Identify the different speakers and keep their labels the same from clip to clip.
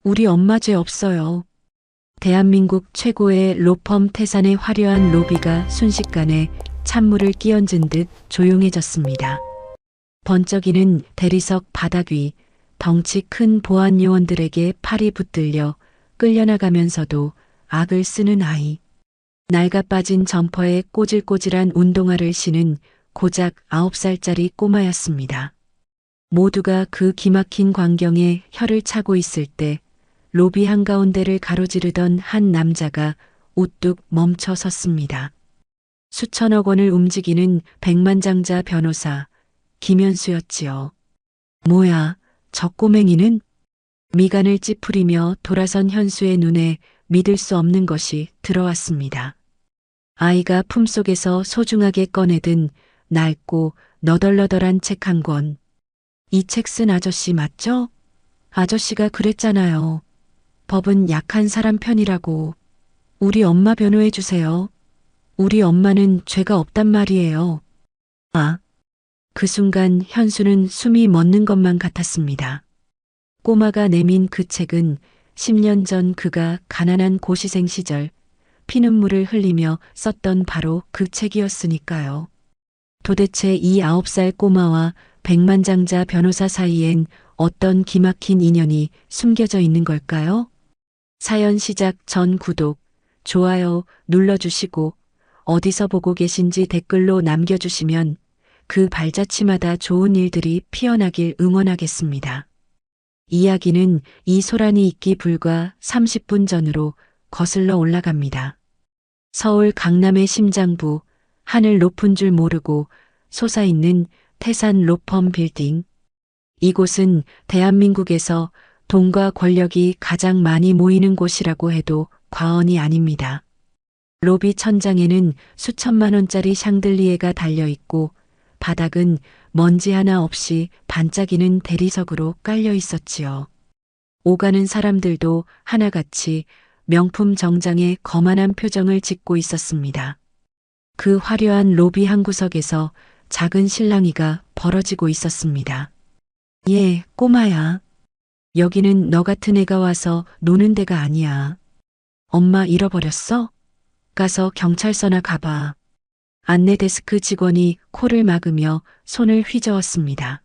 Speaker 1: 우리 엄마 죄 없어요. 대한민국 최고의 로펌 태산의 화려한 로비가 순식간에 찬물을 끼얹은 듯 조용해졌습니다. 번쩍이는 대리석 바닥 위 덩치 큰 보안 요원들에게 팔이 붙들려 끌려나가면서도 악을 쓰는 아이. 낡아 빠진 점퍼에 꼬질꼬질한 운동화를 신은 고작 9살짜리 꼬마였습니다. 모두가 그 기막힌 광경에 혀를 차고 있을 때 로비 한가운데를 가로지르던 한 남자가 우뚝 멈춰 섰습니다. 수천억 원을 움직이는 백만장자 변호사 김현수였지요. 뭐야, 저 꼬맹이는? 미간을 찌푸리며 돌아선 현수의 눈에 믿을 수 없는 것이 들어왔습니다. 아이가 품속에서 소중하게 꺼내든 낡고 너덜너덜한 책 한 권. 이 책 쓴 아저씨 맞죠? 아저씨가 그랬잖아요. 법은 약한 사람 편이라고. 우리 엄마 변호해 주세요. 우리 엄마는 죄가 없단 말이에요. 아, 그 순간 현수는 숨이 멎는 것만 같았습니다. 꼬마가 내민 그 책은 10년 전 그가 가난한 고시생 시절 피눈물을 흘리며 썼던 바로 그 책이었으니까요. 도대체 이 9살 꼬마와 백만장자 변호사 사이엔 어떤 기막힌 인연이 숨겨져 있는 걸까요? 사연 시작 전 구독, 좋아요 눌러주시고 어디서 보고 계신지 댓글로 남겨주시면 그 발자취마다 좋은 일들이 피어나길 응원하겠습니다. 이야기는 이 소란이 있기 불과 30분 전으로 거슬러 올라갑니다. 서울 강남의 심장부, 하늘 높은 줄 모르고 솟아있는 태산 로펌 빌딩. 이곳은 대한민국에서 돈과 권력이 가장 많이 모이는 곳이라고 해도 과언이 아닙니다. 로비 천장에는 수천만 원짜리 샹들리에가 달려있고 바닥은 먼지 하나 없이 반짝이는 대리석으로 깔려 있었지요. 오가는 사람들도 하나같이 명품 정장에 거만한 표정을 짓고 있었습니다. 그 화려한 로비 한 구석에서 작은 실랑이가 벌어지고 있었습니다. 예, 꼬마야. 여기는 너 같은 애가 와서 노는 데가 아니야. 엄마 잃어버렸어? 가서 경찰서나 가봐. 안내 데스크 직원이 코를 막으며 손을 휘저었습니다.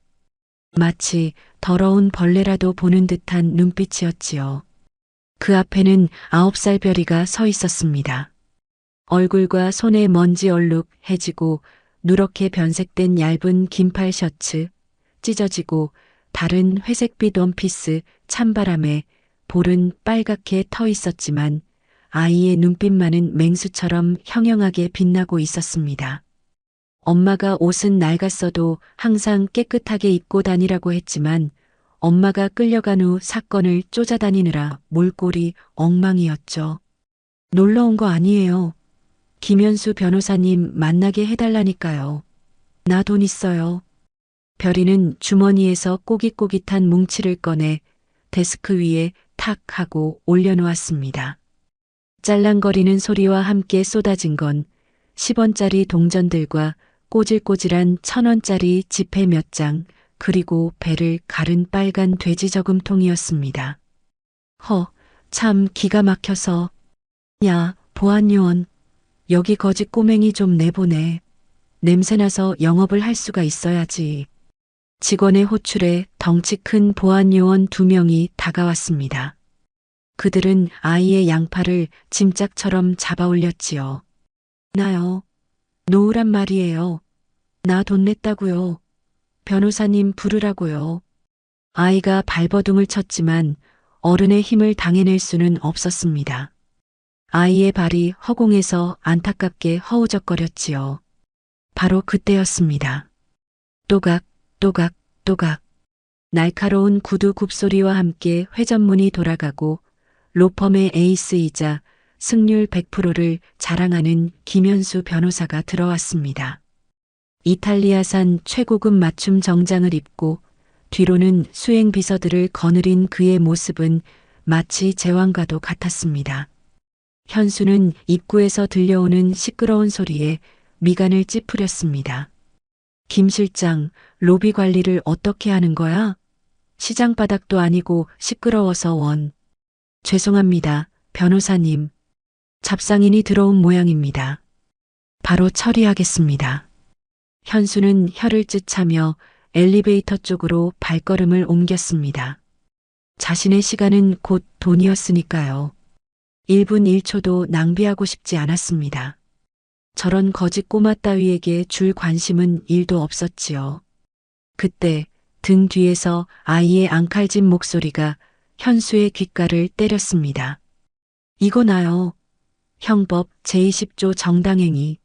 Speaker 1: 마치 더러운 벌레라도 보는 듯한 눈빛이었지요. 그 앞에는 9살 별이가 서 있었습니다. 얼굴과 손에 먼지 얼룩 해지고 누렇게 변색된 얇은 긴팔 셔츠, 찢어지고 다른 회색빛 원피스, 찬바람에 볼은 빨갛게 터 있었지만 아이의 눈빛만은 맹수처럼 형형하게 빛나고 있었습니다. 엄마가 옷은 낡았어도 항상 깨끗하게 입고 다니라고 했지만 엄마가 끌려간 후 사건을 쫓아다니느라 몰골이 엉망이었죠. 놀러 온 거 아니에요. 김현수 변호사님 만나게 해달라니까요. 나 돈 있어요. 별이는 주머니에서 꼬깃꼬깃한 뭉치를 꺼내 데스크 위에 탁 하고 올려놓았습니다. 짤랑거리는 소리와 함께 쏟아진 건 10원짜리 동전들과 꼬질꼬질한 1000원짜리 지폐 몇 장, 그리고 배를 가른 빨간 돼지 저금통이었습니다. 참 기가 막혀서. 야, 보안요원. 여기 거짓 꼬맹이 좀 내보내. 냄새나서 영업을 할 수가 있어야지. 직원의 호출에 덩치 큰 보안요원 2명이 다가왔습니다. 그들은 아이의 양팔을 짐짝처럼 잡아 올렸지요. 나요. 놓으란 말이에요. 나 돈 냈다고요. 변호사님 부르라고요. 아이가 발버둥을 쳤지만 어른의 힘을 당해낼 수는 없었습니다. 아이의 발이 허공에서 안타깝게 허우적거렸지요. 바로 그때였습니다. 또각, 또각, 또각. 날카로운 구두 굽소리와 함께 회전문이 돌아가고 로펌의 에이스이자 승률 100%를 자랑하는 김현수 변호사가 들어왔습니다. 이탈리아산 최고급 맞춤 정장을 입고 뒤로는 수행 비서들을 거느린 그의 모습은 마치 제왕과도 같았습니다. 현수는 입구에서 들려오는 시끄러운 소리에 미간을 찌푸렸습니다. 김 실장, 로비 관리를 어떻게 하는 거야? 시장 바닥도 아니고 시끄러워서 원. 죄송합니다, 변호사님. 잡상인이 들어온 모양입니다. 바로 처리하겠습니다. 현수는 혀를 찢차며 엘리베이터 쪽으로 발걸음을 옮겼습니다. 자신의 시간은 곧 돈이었으니까요. 1분 1초도 낭비하고 싶지 않았습니다. 저런 거짓 꼬마 따위에게 줄 관심은 1도 없었지요. 그때 등 뒤에서 아이의 앙칼진 목소리가 현수의 귓가를 때렸습니다. 이거 나요. 형법 제20조 정당행위.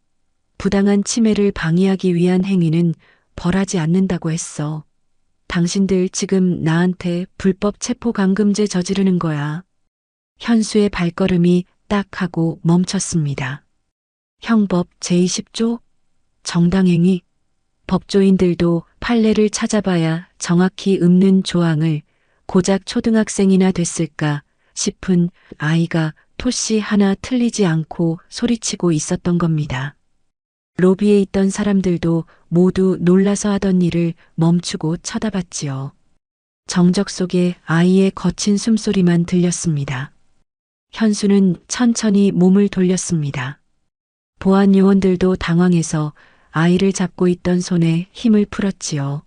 Speaker 1: 부당한 침해를 방해하기 위한 행위는 벌하지 않는다고 했어. 당신들 지금 나한테 불법 체포감금죄 저지르는 거야. 현수의 발걸음이 딱 하고 멈췄습니다. 형법 제20조? 정당행위? 법조인들도 판례를 찾아봐야 정확히 읊는 조항을 고작 초등학생이나 됐을까 싶은 아이가 토씨 하나 틀리지 않고 소리치고 있었던 겁니다. 로비에 있던 사람들도 모두 놀라서 하던 일을 멈추고 쳐다봤지요. 정적 속에 아이의 거친 숨소리만 들렸습니다. 현수는 천천히 몸을 돌렸습니다. 보안 요원들도 당황해서 아이를 잡고 있던 손에 힘을 풀었지요.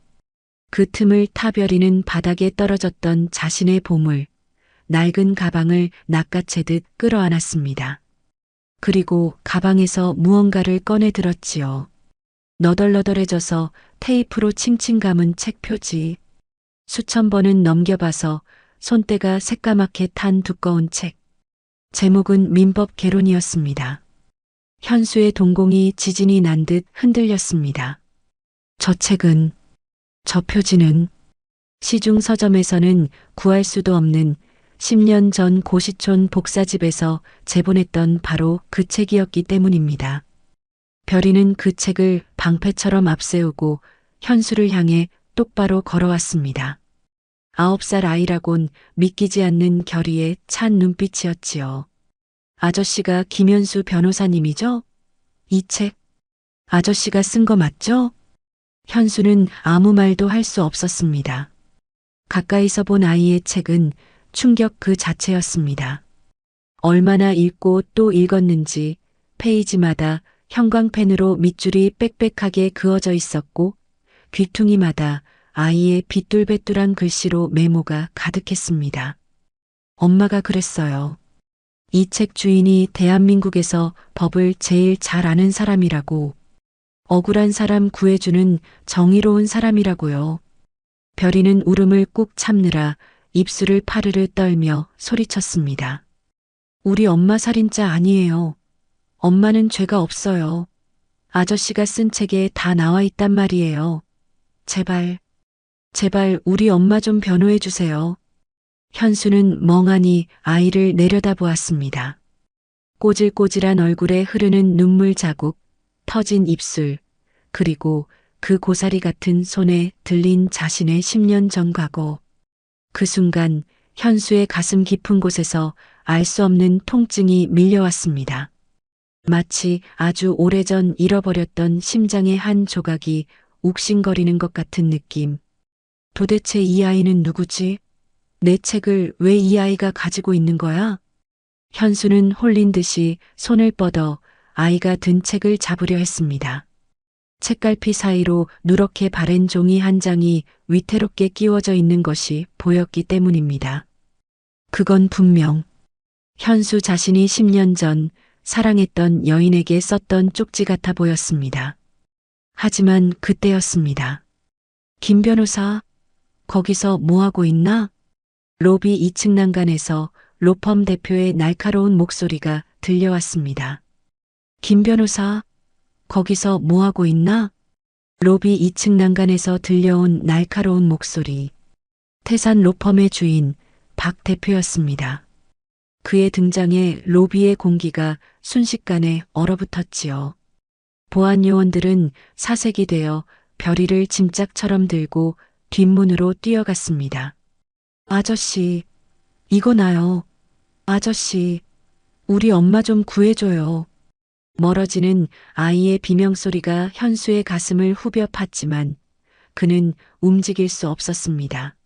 Speaker 1: 그 틈을 타벼리는 바닥에 떨어졌던 자신의 보물, 낡은 가방을 낚아채듯 끌어안았습니다. 그리고 가방에서 무언가를 꺼내 들었지요. 너덜너덜해져서 테이프로 칭칭 감은 책 표지. 수천 번은 넘겨봐서 손때가 새까맣게 탄 두꺼운 책. 제목은 민법 개론이었습니다. 현수의 동공이 지진이 난 듯 흔들렸습니다. 저 책은, 저 표지는 시중 서점에서는 구할 수도 없는 10년 전 고시촌 복사집에서 제본했던 바로 그 책이었기 때문입니다. 별이는 그 책을 방패처럼 앞세우고 현수를 향해 똑바로 걸어왔습니다. 9살 아이라곤 믿기지 않는 결의의 찬 눈빛이었지요. 아저씨가 김현수 변호사님이죠? 이 책, 아저씨가 쓴 거 맞죠? 현수는 아무 말도 할 수 없었습니다. 가까이서 본 아이의 책은 충격 그 자체였습니다. 얼마나 읽고 또 읽었는지 페이지마다 형광펜으로 밑줄이 빽빽하게 그어져 있었고 귀퉁이마다 아이의 비뚤배뚤한 글씨로 메모가 가득했습니다. 엄마가 그랬어요. 이 책 주인이 대한민국에서 법을 제일 잘 아는 사람이라고. 억울한 사람 구해주는 정의로운 사람이라고요. 별이는 울음을 꾹 참느라 입술을 파르르 떨며 소리쳤습니다. 우리 엄마 살인자 아니에요. 엄마는 죄가 없어요. 아저씨가 쓴 책에 다 나와 있단 말이에요. 제발, 제발 우리 엄마 좀 변호해 주세요. 현수는 멍하니 아이를 내려다보았습니다. 꼬질꼬질한 얼굴에 흐르는 눈물 자국, 터진 입술, 그리고 그 고사리 같은 손에 들린 자신의 10년 전 과거. 그 순간 현수의 가슴 깊은 곳에서 알 수 없는 통증이 밀려왔습니다. 마치 아주 오래전 잃어버렸던 심장의 한 조각이 욱신거리는 것 같은 느낌. 도대체 이 아이는 누구지? 내 책을 왜 이 아이가 가지고 있는 거야? 현수는 홀린 듯이 손을 뻗어 아이가 든 책을 잡으려 했습니다. 책갈피 사이로 누렇게 바랜 종이 한 장이 위태롭게 끼워져 있는 것이 보였기 때문입니다. 그건 분명 현수 자신이 10년 전 사랑했던 여인에게 썼던 쪽지 같아 보였습니다. 하지만 그때였습니다. 김 변호사, 거기서 뭐하고 있나? 로비 2층 난간에서 로펌 대표의 날카로운 목소리가 들려왔습니다. 김 변호사, 거기서 뭐하고 있나? 로비 2층 난간에서 들려온 날카로운 목소리. 태산 로펌의 주인 박 대표였습니다. 그의 등장에 로비의 공기가 순식간에 얼어붙었지요. 보안 요원들은 사색이 되어 별이를 짐짝처럼 들고 뒷문으로 뛰어갔습니다. 아저씨, 이거 나요. 아저씨, 우리 엄마 좀 구해줘요. 멀어지는 아이의 비명소리가 현수의 가슴을 후벼 팠지만 그는 움직일 수 없었습니다.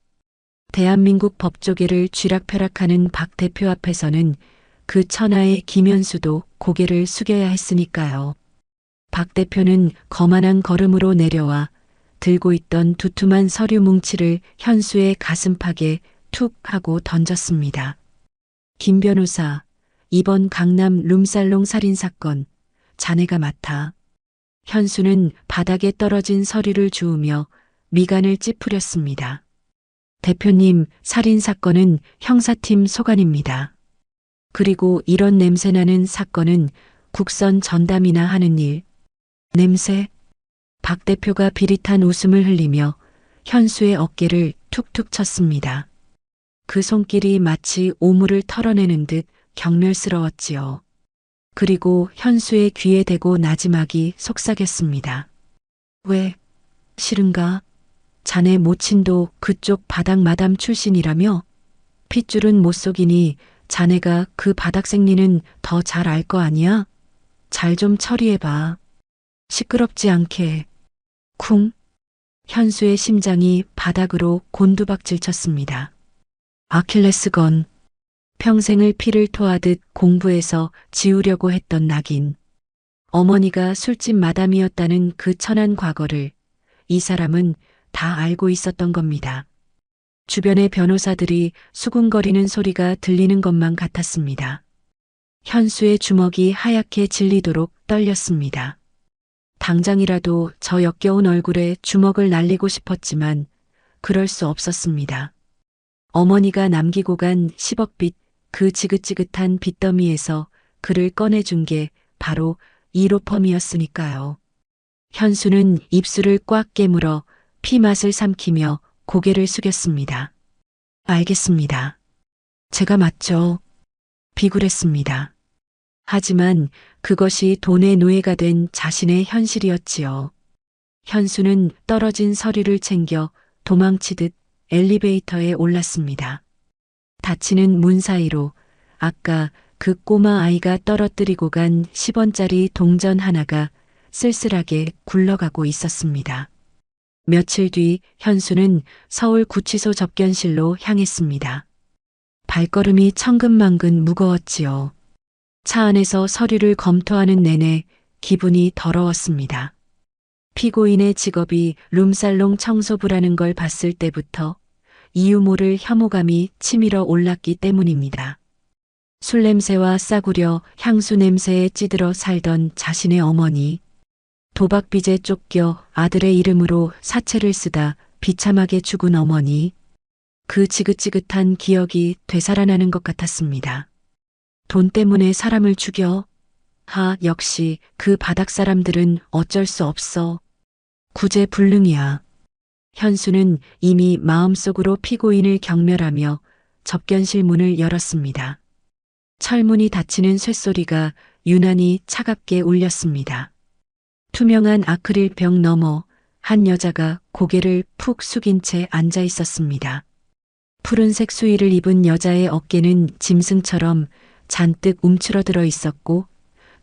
Speaker 1: 대한민국 법조계를 쥐락펴락하는 박 대표 앞에서는 그 천하의 김현수도 고개를 숙여야 했으니까요. 박 대표는 거만한 걸음으로 내려와 들고 있던 두툼한 서류 뭉치를 현수의 가슴팍에 툭 하고 던졌습니다. 김 변호사, 이번 강남 룸살롱 살인사건 자네가 맡아. 현수는 바닥에 떨어진 서류를 주우며 미간을 찌푸렸습니다. 대표님, 살인사건은 형사팀 소관입니다. 그리고 이런 냄새나는 사건은 국선 전담이나 하는 일. 냄새? 박 대표가 비릿한 웃음을 흘리며 현수의 어깨를 툭툭 쳤습니다. 그 손길이 마치 오물을 털어내는 듯 경멸스러웠지요. 그리고 현수의 귀에 대고 나지막이 속삭였습니다. 왜? 싫은가? 자네 모친도 그쪽 바닥 마담 출신이라며? 핏줄은 못 속이니 자네가 그 바닥 생리는 더 잘 알 거 아니야? 잘 좀 처리해봐. 시끄럽지 않게. 쿵. 현수의 심장이 바닥으로 곤두박질 쳤습니다. 아킬레스건. 평생을 피를 토하듯 공부해서 지우려고 했던 낙인. 어머니가 술집 마담이었다는 그 천한 과거를 이 사람은 다 알고 있었던 겁니다. 주변의 변호사들이 수군거리는 소리가 들리는 것만 같았습니다. 현수의 주먹이 하얗게 질리도록 떨렸습니다. 당장이라도 저 역겨운 얼굴에 주먹을 날리고 싶었지만 그럴 수 없었습니다. 어머니가 남기고 간 10억빚 그 지긋지긋한 빚더미에서 그를 꺼내준 게 바로 이 로펌이었으니까요. 현수는 입술을 꽉 깨물어 피맛을 삼키며 고개를 숙였습니다. 알겠습니다. 제가 맞죠. 비굴했습니다. 하지만 그것이 돈의 노예가 된 자신의 현실이었지요. 현수는 떨어진 서류를 챙겨 도망치듯 엘리베이터에 올랐습니다. 닫히는 문 사이로 아까 그 꼬마 아이가 떨어뜨리고 간 10원짜리 동전 하나가 쓸쓸하게 굴러가고 있었습니다. 며칠 뒤 현수는 서울 구치소 접견실로 향했습니다. 발걸음이 천근만근 무거웠지요. 차 안에서 서류를 검토하는 내내 기분이 더러웠습니다. 피고인의 직업이 룸살롱 청소부라는 걸 봤을 때부터 이유 모를 혐오감이 치밀어 올랐기 때문입니다. 술 냄새와 싸구려 향수 냄새에 찌들어 살던 자신의 어머니, 도박빚에 쫓겨 아들의 이름으로 사채를 쓰다 비참하게 죽은 어머니, 그 지긋지긋한 기억이 되살아나는 것 같았습니다. 돈 때문에 사람을 죽여? 역시 그 바닥 사람들은 어쩔 수 없어. 구제불능이야. 현수는 이미 마음속으로 피고인을 경멸하며 접견실 문을 열었습니다. 철문이 닫히는 쇳소리가 유난히 차갑게 울렸습니다. 투명한 아크릴벽 너머 한 여자가 고개를 푹 숙인 채 앉아 있었습니다. 푸른색 수의를 입은 여자의 어깨는 짐승처럼 잔뜩 움츠러들어 있었고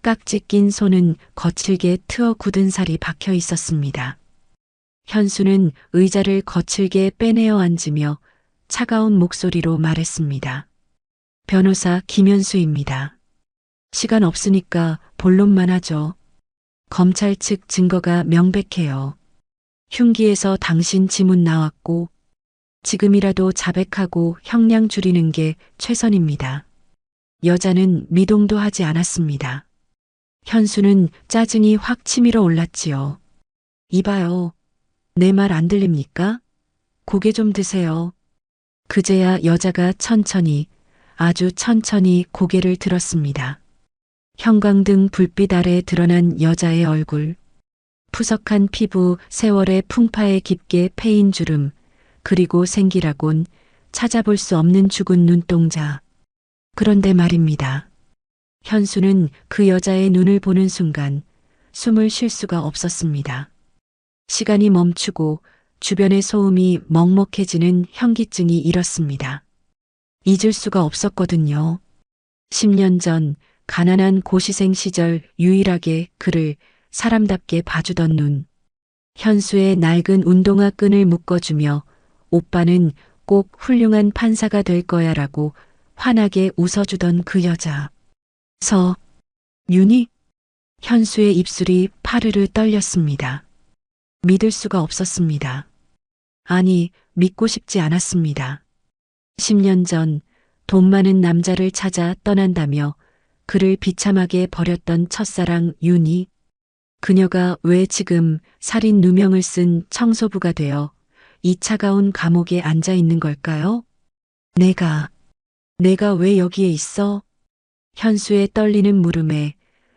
Speaker 1: 깍지 낀 손은 거칠게 트어 굳은 살이 박혀 있었습니다. 현수는 의자를 거칠게 빼내어 앉으며 차가운 목소리로 말했습니다. 변호사 김현수입니다. 시간 없으니까 본론만 하죠. 검찰 측 증거가 명백해요. 흉기에서 당신 지문 나왔고 지금이라도 자백하고 형량 줄이는 게 최선입니다. 여자는 미동도 하지 않았습니다. 현수는 짜증이 확 치밀어 올랐지요. 이봐요. 내 말 안 들립니까? 고개 좀 드세요. 그제야 여자가 천천히, 아주 천천히 고개를 들었습니다. 형광등 불빛 아래 드러난 여자의 얼굴, 푸석한 피부, 세월의 풍파에 깊게 패인 주름, 그리고 생기라곤 찾아볼 수 없는 죽은 눈동자. 그런데 말입니다. 현수는 그 여자의 눈을 보는 순간 숨을 쉴 수가 없었습니다. 시간이 멈추고 주변의 소음이 먹먹해지는 현기증이 일었습니다. 잊을 수가 없었거든요. 10년 전 가난한 고시생 시절 유일하게 그를 사람답게 봐주던 눈. 현수의 낡은 운동화 끈을 묶어주며 오빠는 꼭 훌륭한 판사가 될 거야 라고 환하게 웃어주던 그 여자. 윤희? 현수의 입술이 파르르 떨렸습니다. 믿을 수가 없었습니다. 아니, 믿고 싶지 않았습니다. 10년 전 돈 많은 남자를 찾아 떠난다며 그를 비참하게 버렸던 첫사랑 윤희. 그녀가 왜 지금 살인 누명을 쓴 청소부가 되어 이 차가운 감옥에 앉아 있는 걸까요? 내가 왜 여기에 있어? 현수의 떨리는 물음에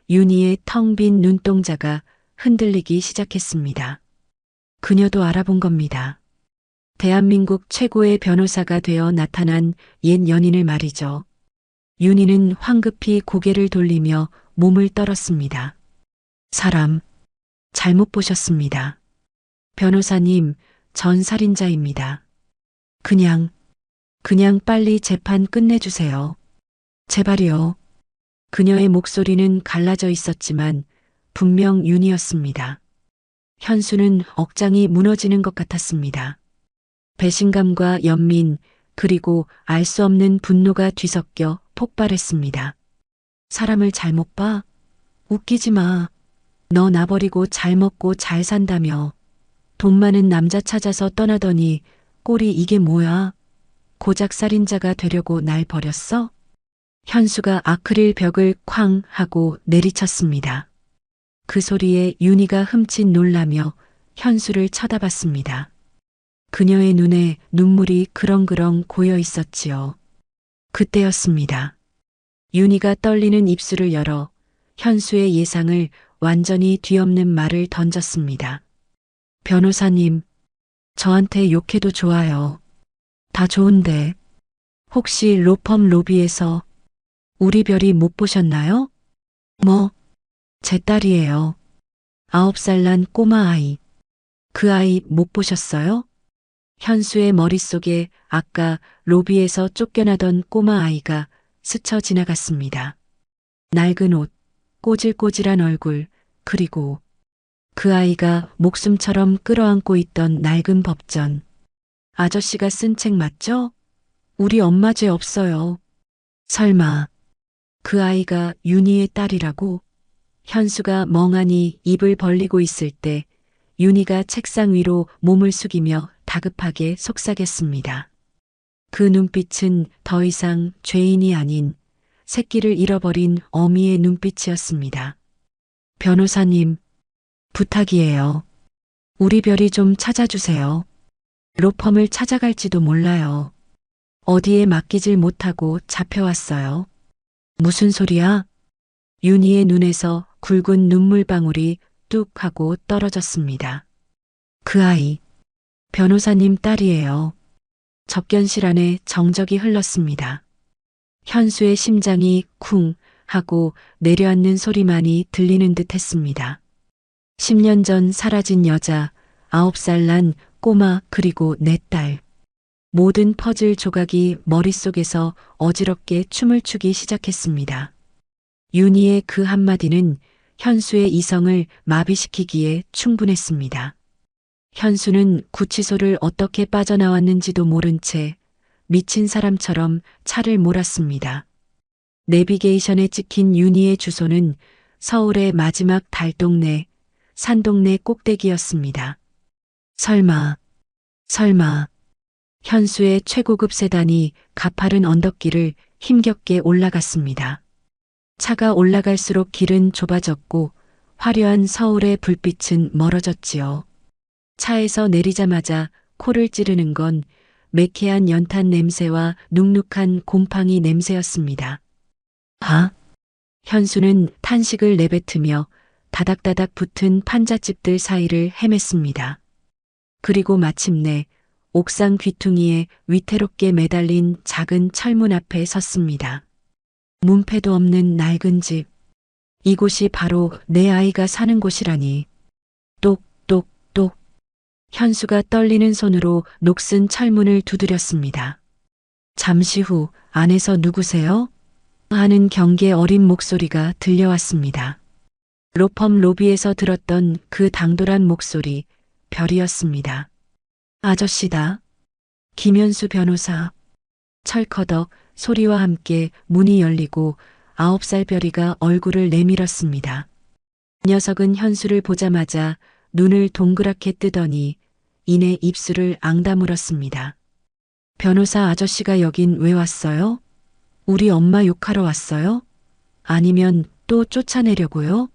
Speaker 1: 윤희의 텅 빈 눈동자가 흔들리기 시작했습니다. 그녀도 알아본 겁니다. 대한민국 최고의 변호사가 되어 나타난 옛 연인을 말이죠. 윤희는 황급히 고개를 돌리며 몸을 떨었습니다. 사람, 잘못 보셨습니다. 변호사님, 전 살인자입니다. 그냥 빨리 재판 끝내주세요. 제발이요. 그녀의 목소리는 갈라져 있었지만 분명 윤희였습니다. 현수는 억장이 무너지는 것 같았습니다. 배신감과 연민, 그리고 알 수 없는 분노가 뒤섞여 폭발했습니다. 사람을 잘못 봐? 웃기지 마. 너 나 버리고 잘 먹고 잘 산다며. 돈 많은 남자 찾아서 떠나더니 꼴이 이게 뭐야? 고작 살인자가 되려고 날 버렸어? 현수가 아크릴 벽을 쾅 하고 내리쳤습니다. 그 소리에 윤희가 흠칫 놀라며 현수를 쳐다봤습니다. 그녀의 눈에 눈물이 그렁그렁 고여 있었지요. 그때였습니다. 윤희가 떨리는 입술을 열어 현수의 예상을 완전히 뒤엎는 말을 던졌습니다. 변호사님, 저한테 욕해도 좋아요. 다 좋은데, 혹시 로펌 로비에서 우리 별이 못 보셨나요? 제 딸이에요. 9살 난 꼬마 아이. 그 아이 못 보셨어요? 현수의 머릿속에 아까 로비에서 쫓겨나던 꼬마 아이가 스쳐 지나갔습니다. 낡은 옷, 꼬질꼬질한 얼굴, 그리고 그 아이가 목숨처럼 끌어안고 있던 낡은 법전. 아저씨가 쓴 책 맞죠? 우리 엄마 죄 없어요. 설마 그 아이가 윤희의 딸이라고? 현수가 멍하니 입을 벌리고 있을 때 윤희가 책상 위로 몸을 숙이며 다급하게 속삭였습니다. 그 눈빛은 더 이상 죄인이 아닌 새끼를 잃어버린 어미의 눈빛이었습니다. 변호사님, 부탁이에요. 우리 별이 좀 찾아주세요. 로펌을 찾아갈지도 몰라요. 어디에 맡기질 못하고 잡혀왔어요. 무슨 소리야? 윤희의 눈에서 굵은 눈물방울이 뚝 하고 떨어졌습니다. 그 아이, 변호사님 딸이에요. 접견실 안에 정적이 흘렀습니다. 현수의 심장이 쿵 하고 내려앉는 소리만이 들리는 듯 했습니다. 10년 전 사라진 여자, 9살 난 꼬마 그리고 내 딸. 모든 퍼즐 조각이 머릿속에서 어지럽게 춤을 추기 시작했습니다. 윤희의 그 한마디는 현수의 이성을 마비시키기에 충분했습니다. 현수는 구치소를 어떻게 빠져나왔는지도 모른 채 미친 사람처럼 차를 몰았습니다. 내비게이션에 찍힌 윤희의 주소는 서울의 마지막 달동네, 산동네 꼭대기였습니다. 설마. 현수의 최고급 세단이 가파른 언덕길을 힘겹게 올라갔습니다. 차가 올라갈수록 길은 좁아졌고 화려한 서울의 불빛은 멀어졌지요. 차에서 내리자마자 코를 찌르는 건 매캐한 연탄 냄새와 눅눅한 곰팡이 냄새였습니다. 현수는 탄식을 내뱉으며 다닥다닥 붙은 판잣집들 사이를 헤맸습니다. 그리고 마침내 옥상 귀퉁이에 위태롭게 매달린 작은 철문 앞에 섰습니다. 문패도 없는 낡은 집. 이곳이 바로 내 아이가 사는 곳이라니. 똑똑똑. 현수가 떨리는 손으로 녹슨 철문을 두드렸습니다. 잠시 후 안에서 누구세요? 하는 경계 어린 목소리가 들려왔습니다. 로펌 로비에서 들었던 그 당돌한 목소리, 별이었습니다. 아저씨다. 김현수 변호사. 철커덕 소리와 함께 문이 열리고 9살 별이가 얼굴을 내밀었습니다. 녀석은 현수를 보자마자 눈을 동그랗게 뜨더니 이내 입술을 앙다물었습니다. 변호사 아저씨가 여긴 왜 왔어요? 우리 엄마 욕하러 왔어요? 아니면 또 쫓아내려고요?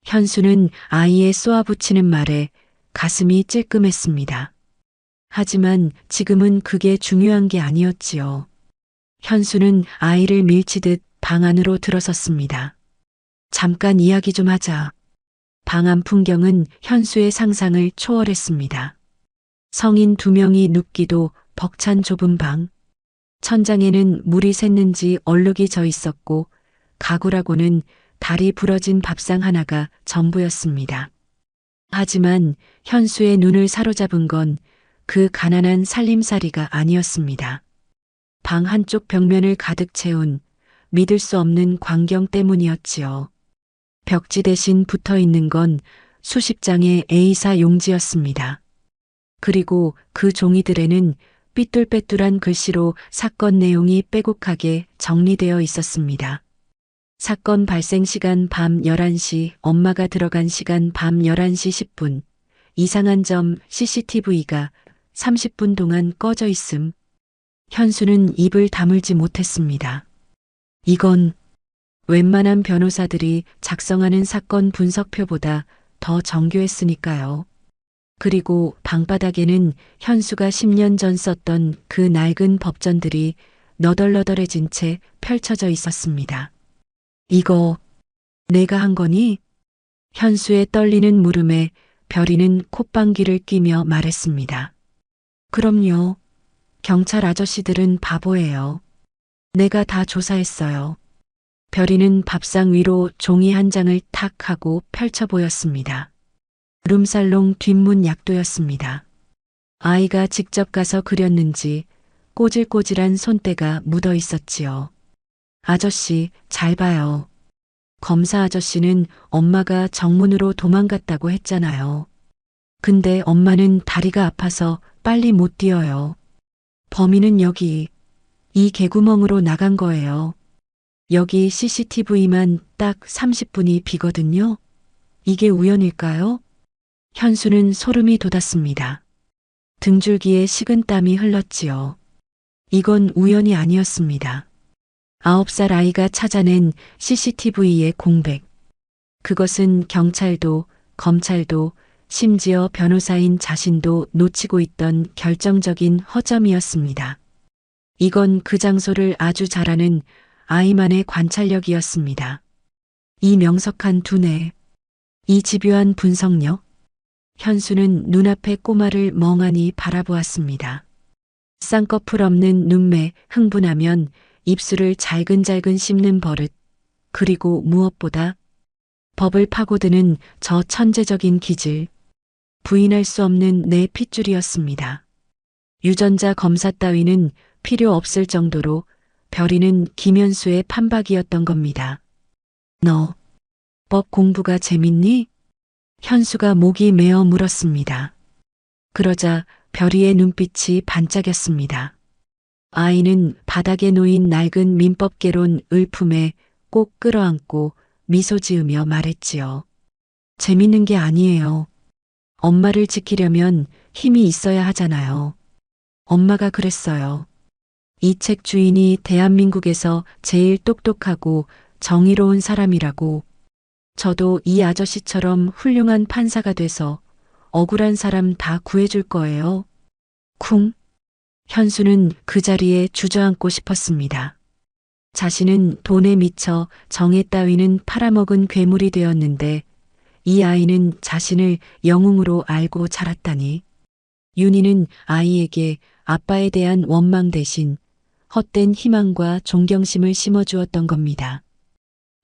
Speaker 1: 현수는 아이의 쏘아붙이는 말에 가슴이 찔끔했습니다. 하지만 지금은 그게 중요한 게 아니었지요. 현수는 아이를 밀치듯 방 안으로 들어섰습니다. 잠깐 이야기 좀 하자. 방 안 풍경은 현수의 상상을 초월했습니다. 성인 2명이 눕기도 벅찬 좁은 방. 천장에는 물이 샜는지 얼룩이 져 있었고 가구라고는 다리 부러진 밥상 하나가 전부였습니다. 하지만 현수의 눈을 사로잡은 건 그 가난한 살림살이가 아니었습니다. 방 한쪽 벽면을 가득 채운 믿을 수 없는 광경 때문이었지요. 벽지 대신 붙어 있는 건 수십 장의 A사 용지였습니다. 그리고 그 종이들에는 삐뚤빼뚤한 글씨로 사건 내용이 빼곡하게 정리되어 있었습니다. 사건 발생 시간 밤 11시, 엄마가 들어간 시간 밤 11시 10분, 이상한 점 CCTV가 30분 동안 꺼져 있음. 현수는 입을 다물지 못했습니다. 이건 웬만한 변호사들이 작성하는 사건 분석표보다 더 정교했으니까요. 그리고 방바닥에는 현수가 10년 전 썼던 그 낡은 법전들이 너덜너덜해진 채 펼쳐져 있었습니다. 이거 내가 한 거니? 현수의 떨리는 물음에 별이는 콧방귀를 뀌며 말했습니다. 그럼요. 경찰 아저씨들은 바보예요. 내가 다 조사했어요. 별이는 밥상 위로 종이 한 장을 탁 하고 펼쳐 보였습니다. 룸살롱 뒷문 약도였습니다. 아이가 직접 가서 그렸는지 꼬질꼬질한 손때가 묻어 있었지요. 아저씨, 잘 봐요. 검사 아저씨는 엄마가 정문으로 도망갔다고 했잖아요. 근데 엄마는 다리가 아파서 빨리 못 뛰어요. 범인은 여기, 이 개구멍으로 나간 거예요. 여기 CCTV만 딱 30분이 비거든요. 이게 우연일까요? 현수는 소름이 돋았습니다. 등줄기에 식은땀이 흘렀지요. 이건 우연이 아니었습니다. 9살 아이가 찾아낸 CCTV의 공백. 그것은 경찰도, 검찰도, 심지어 변호사인 자신도 놓치고 있던 결정적인 허점이었습니다. 이건 그 장소를 아주 잘 아는 아이만의 관찰력이었습니다. 이 명석한 두뇌, 이 집요한 분석력. 현수는 눈앞의 꼬마를 멍하니 바라보았습니다. 쌍꺼풀 없는 눈매, 흥분하면 입술을 잘근잘근 씹는 버릇, 그리고 무엇보다 법을 파고드는 저 천재적인 기질, 부인할 수 없는 내 핏줄이었습니다. 유전자 검사 따위는 필요 없을 정도로 별이는 김현수의 판박이었던 겁니다. 너, 법 공부가 재밌니? 현수가 목이 메어 물었습니다. 그러자 별이의 눈빛이 반짝였습니다. 아이는 바닥에 놓인 낡은 민법개론 을품에 꼭 끌어안고 미소 지으며 말했지요. 재밌는 게 아니에요. 엄마를 지키려면 힘이 있어야 하잖아요. 엄마가 그랬어요. 이 책 주인이 대한민국에서 제일 똑똑하고 정의로운 사람이라고. 저도 이 아저씨처럼 훌륭한 판사가 돼서 억울한 사람 다 구해줄 거예요. 쿵. 현수는 그 자리에 주저앉고 싶었습니다. 자신은 돈에 미쳐 정의 따위는 팔아먹은 괴물이 되었는데 이 아이는 자신을 영웅으로 알고 자랐다니. 윤희는 아이에게 아빠에 대한 원망 대신 헛된 희망과 존경심을 심어주었던 겁니다.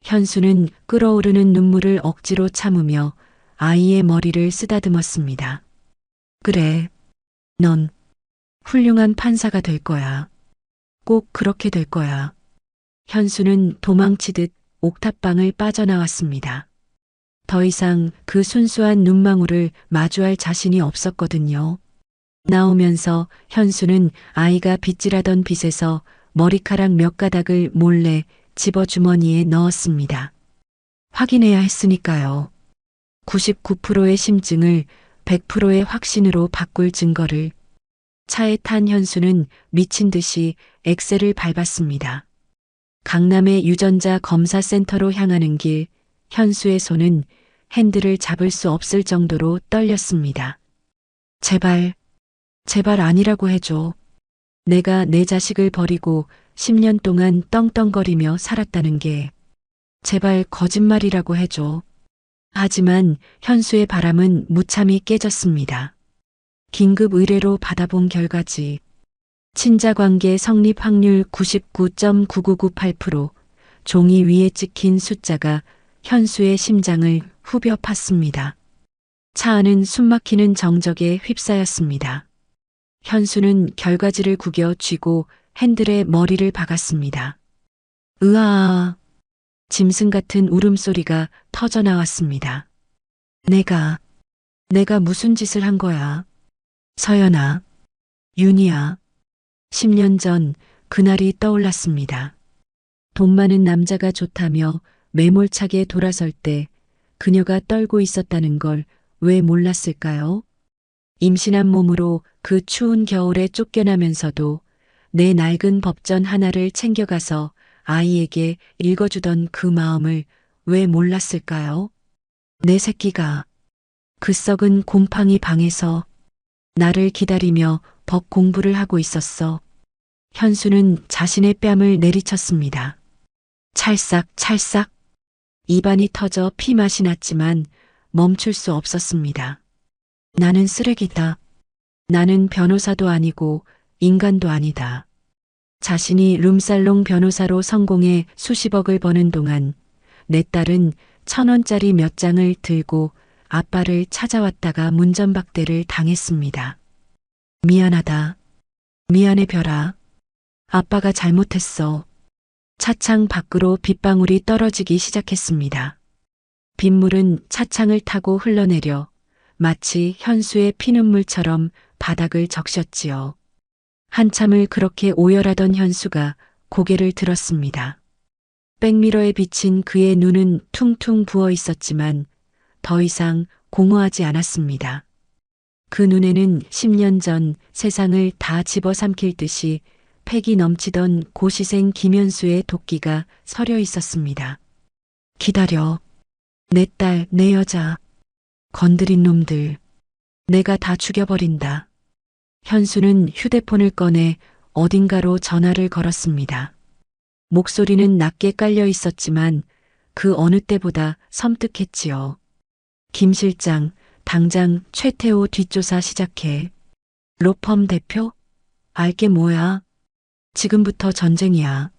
Speaker 1: 현수는 끓어오르는 눈물을 억지로 참으며 아이의 머리를 쓰다듬었습니다. 그래, 넌 훌륭한 판사가 될 거야. 꼭 그렇게 될 거야. 현수는 도망치듯 옥탑방을 빠져나왔습니다. 더 이상 그 순수한 눈망울을 마주할 자신이 없었거든요. 나오면서 현수는 아이가 빗질하던 빗에서 머리카락 몇 가닥을 몰래 집어 주머니에 넣었습니다. 확인해야 했으니까요. 99%의 심증을 100%의 확신으로 바꿀 증거를. 차에 탄 현수는 미친 듯이 엑셀을 밟았습니다. 강남의 유전자 검사센터로 향하는 길, 현수의 손은 핸들을 잡을 수 없을 정도로 떨렸습니다. 제발, 제발 아니라고 해줘. 내가 내 자식을 버리고 10년 동안 떵떵거리며 살았다는 게 제발 거짓말이라고 해줘. 하지만 현수의 바람은 무참히 깨졌습니다. 긴급 의뢰로 받아본 결과지. 친자관계 성립 확률 99.9998%, 종이 위에 찍힌 숫자가 현수의 심장을 후벼 팠습니다. 차 안은 숨막히는 정적에 휩싸였습니다. 현수는 결과지를 구겨 쥐고 핸들에 머리를 박았습니다. 으아, 짐승 같은 울음소리가 터져나왔습니다. 내가 무슨 짓을 한 거야? 서연아, 윤희야. 10년 전 그날이 떠올랐습니다. 돈 많은 남자가 좋다며 매몰차게 돌아설 때 그녀가 떨고 있었다는 걸 왜 몰랐을까요? 임신한 몸으로 그 추운 겨울에 쫓겨나면서도 내 낡은 법전 하나를 챙겨가서 아이에게 읽어주던 그 마음을 왜 몰랐을까요? 내 새끼가 그 썩은 곰팡이 방에서 나를 기다리며 법 공부를 하고 있었어. 현수는 자신의 뺨을 내리쳤습니다. 찰싹 찰싹. 입안이 터져 피맛이 났지만 멈출 수 없었습니다. 나는 쓰레기다. 나는 변호사도 아니고 인간도 아니다. 자신이 룸살롱 변호사로 성공해 수십억을 버는 동안 내 딸은 1,000원짜리 몇 장을 들고 아빠를 찾아왔다가 문전박대를 당했습니다. 미안하다. 미안해 별아. 아빠가 잘못했어. 차창 밖으로 빗방울이 떨어지기 시작했습니다. 빗물은 차창을 타고 흘러내려 마치 현수의 피눈물처럼 바닥을 적셨지요. 한참을 그렇게 오열하던 현수가 고개를 들었습니다. 백미러에 비친 그의 눈은 퉁퉁 부어 있었지만 더 이상 공허하지 않았습니다. 그 눈에는 10년 전 세상을 다 집어삼킬 듯이 패기 넘치던 고시생 김현수의 도끼가 서려 있었습니다. 기다려. 내 딸, 내 여자. 건드린 놈들. 내가 다 죽여버린다. 현수는 휴대폰을 꺼내 어딘가로 전화를 걸었습니다. 목소리는 낮게 깔려 있었지만 그 어느 때보다 섬뜩했지요. 김 실장, 당장 최태호 뒷조사 시작해. 로펌 대표? 알게 뭐야? 지금부터 전쟁이야.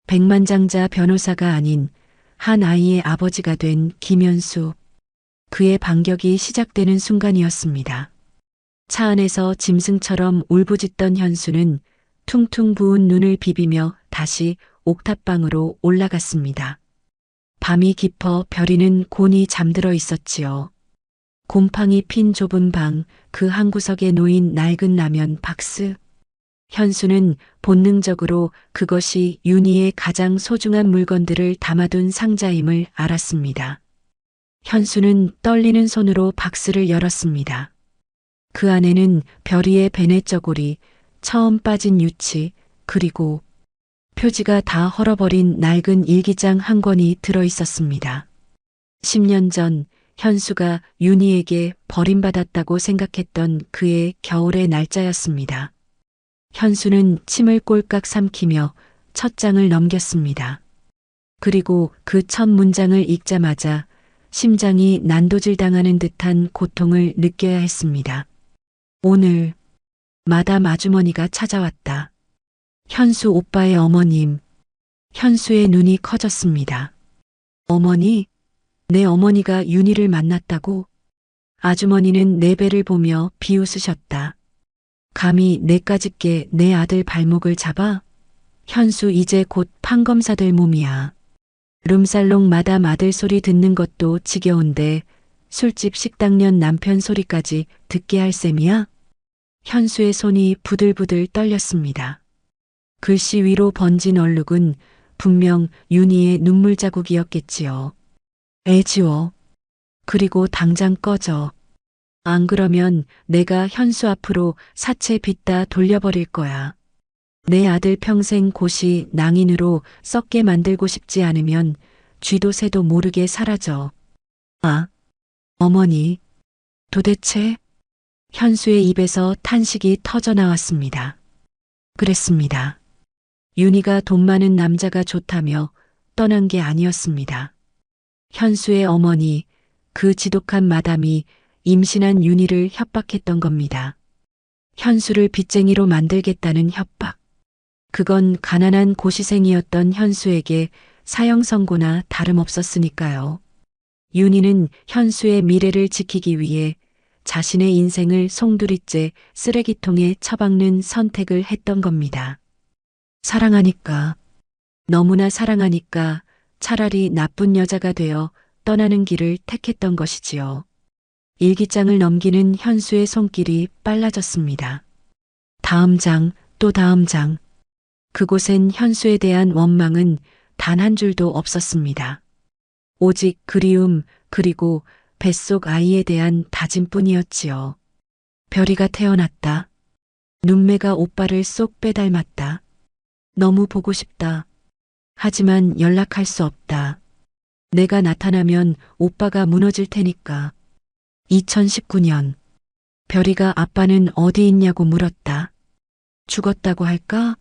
Speaker 1: 백만장자 변호사가 아닌 한 아이의 아버지가 된 김현수. 그의 반격이 시작되는 순간이었습니다. 차 안에서 짐승처럼 울부짖던 현수는 퉁퉁 부은 눈을 비비며 다시 옥탑방으로 올라갔습니다. 밤이 깊어 별이는 곤히 잠들어 있었지요. 곰팡이 핀 좁은 방, 그 한 구석에 놓인 낡은 라면 박스. 현수는 본능적으로 그것이 윤희의 가장 소중한 물건들을 담아둔 상자임을 알았습니다. 현수는 떨리는 손으로 박스를 열었습니다. 그 안에는 별이의 베네저고리, 처음 빠진 유치, 그리고 표지가 다 헐어버린 낡은 일기장 한 권이 들어 있었습니다. 10년 전 현수가 윤희에게 버림받았다고 생각했던 그의 겨울의 날짜였습니다. 현수는 침을 꼴깍 삼키며 첫 장을 넘겼습니다. 그리고 그 첫 문장을 읽자마자 심장이 난도질당하는 듯한 고통을 느껴야 했습니다. 오늘 마담 아주머니가 찾아왔다. 현수 오빠의 어머님. 현수의 눈이 커졌습니다. 어머니? 내 어머니가 윤희를 만났다고? 아주머니는 내 배를 보며 비웃으셨다. 감히 내까짓게 내 아들 발목을 잡아? 현수 이제 곧 판검사 될 몸이야. 룸살롱 마담 아들 소리 듣는 것도 지겨운데 술집 식당년 남편 소리까지 듣게 할 셈이야? 현수의 손이 부들부들 떨렸습니다. 글씨 위로 번진 얼룩은 분명 윤희의 눈물 자국이었겠지요. 애 지워. 그리고 당장 꺼져. 안 그러면 내가 현수 앞으로 사체 빚다 돌려버릴 거야. 내 아들 평생 고시 낭인으로 썩게 만들고 싶지 않으면 쥐도 새도 모르게 사라져. 아, 어머니. 도대체? 현수의 입에서 탄식이 터져 나왔습니다. 그랬습니다. 윤희가 돈 많은 남자가 좋다며 떠난 게 아니었습니다. 현수의 어머니, 그 지독한 마담이 임신한 윤희를 협박했던 겁니다. 현수를 빚쟁이로 만들겠다는 협박. 그건 가난한 고시생이었던 현수에게 사형 선고나 다름없었으니까요. 윤희는 현수의 미래를 지키기 위해 자신의 인생을 송두리째 쓰레기통에 처박는 선택을 했던 겁니다. 사랑하니까, 너무나 사랑하니까 차라리 나쁜 여자가 되어 떠나는 길을 택했던 것이지요. 일기장을 넘기는 현수의 손길이 빨라졌습니다. 다음 장, 또 다음 장. 그곳엔 현수에 대한 원망은 단 한 줄도 없었습니다. 오직 그리움, 그리고 뱃속 아이에 대한 다짐뿐이었지요. 별이가 태어났다. 눈매가 오빠를 쏙 빼닮았다. 너무 보고 싶다. 하지만 연락할 수 없다. 내가 나타나면 오빠가 무너질 테니까. 2019년. 별이가 아빠는 어디 있냐고 물었다. 죽었다고 할까?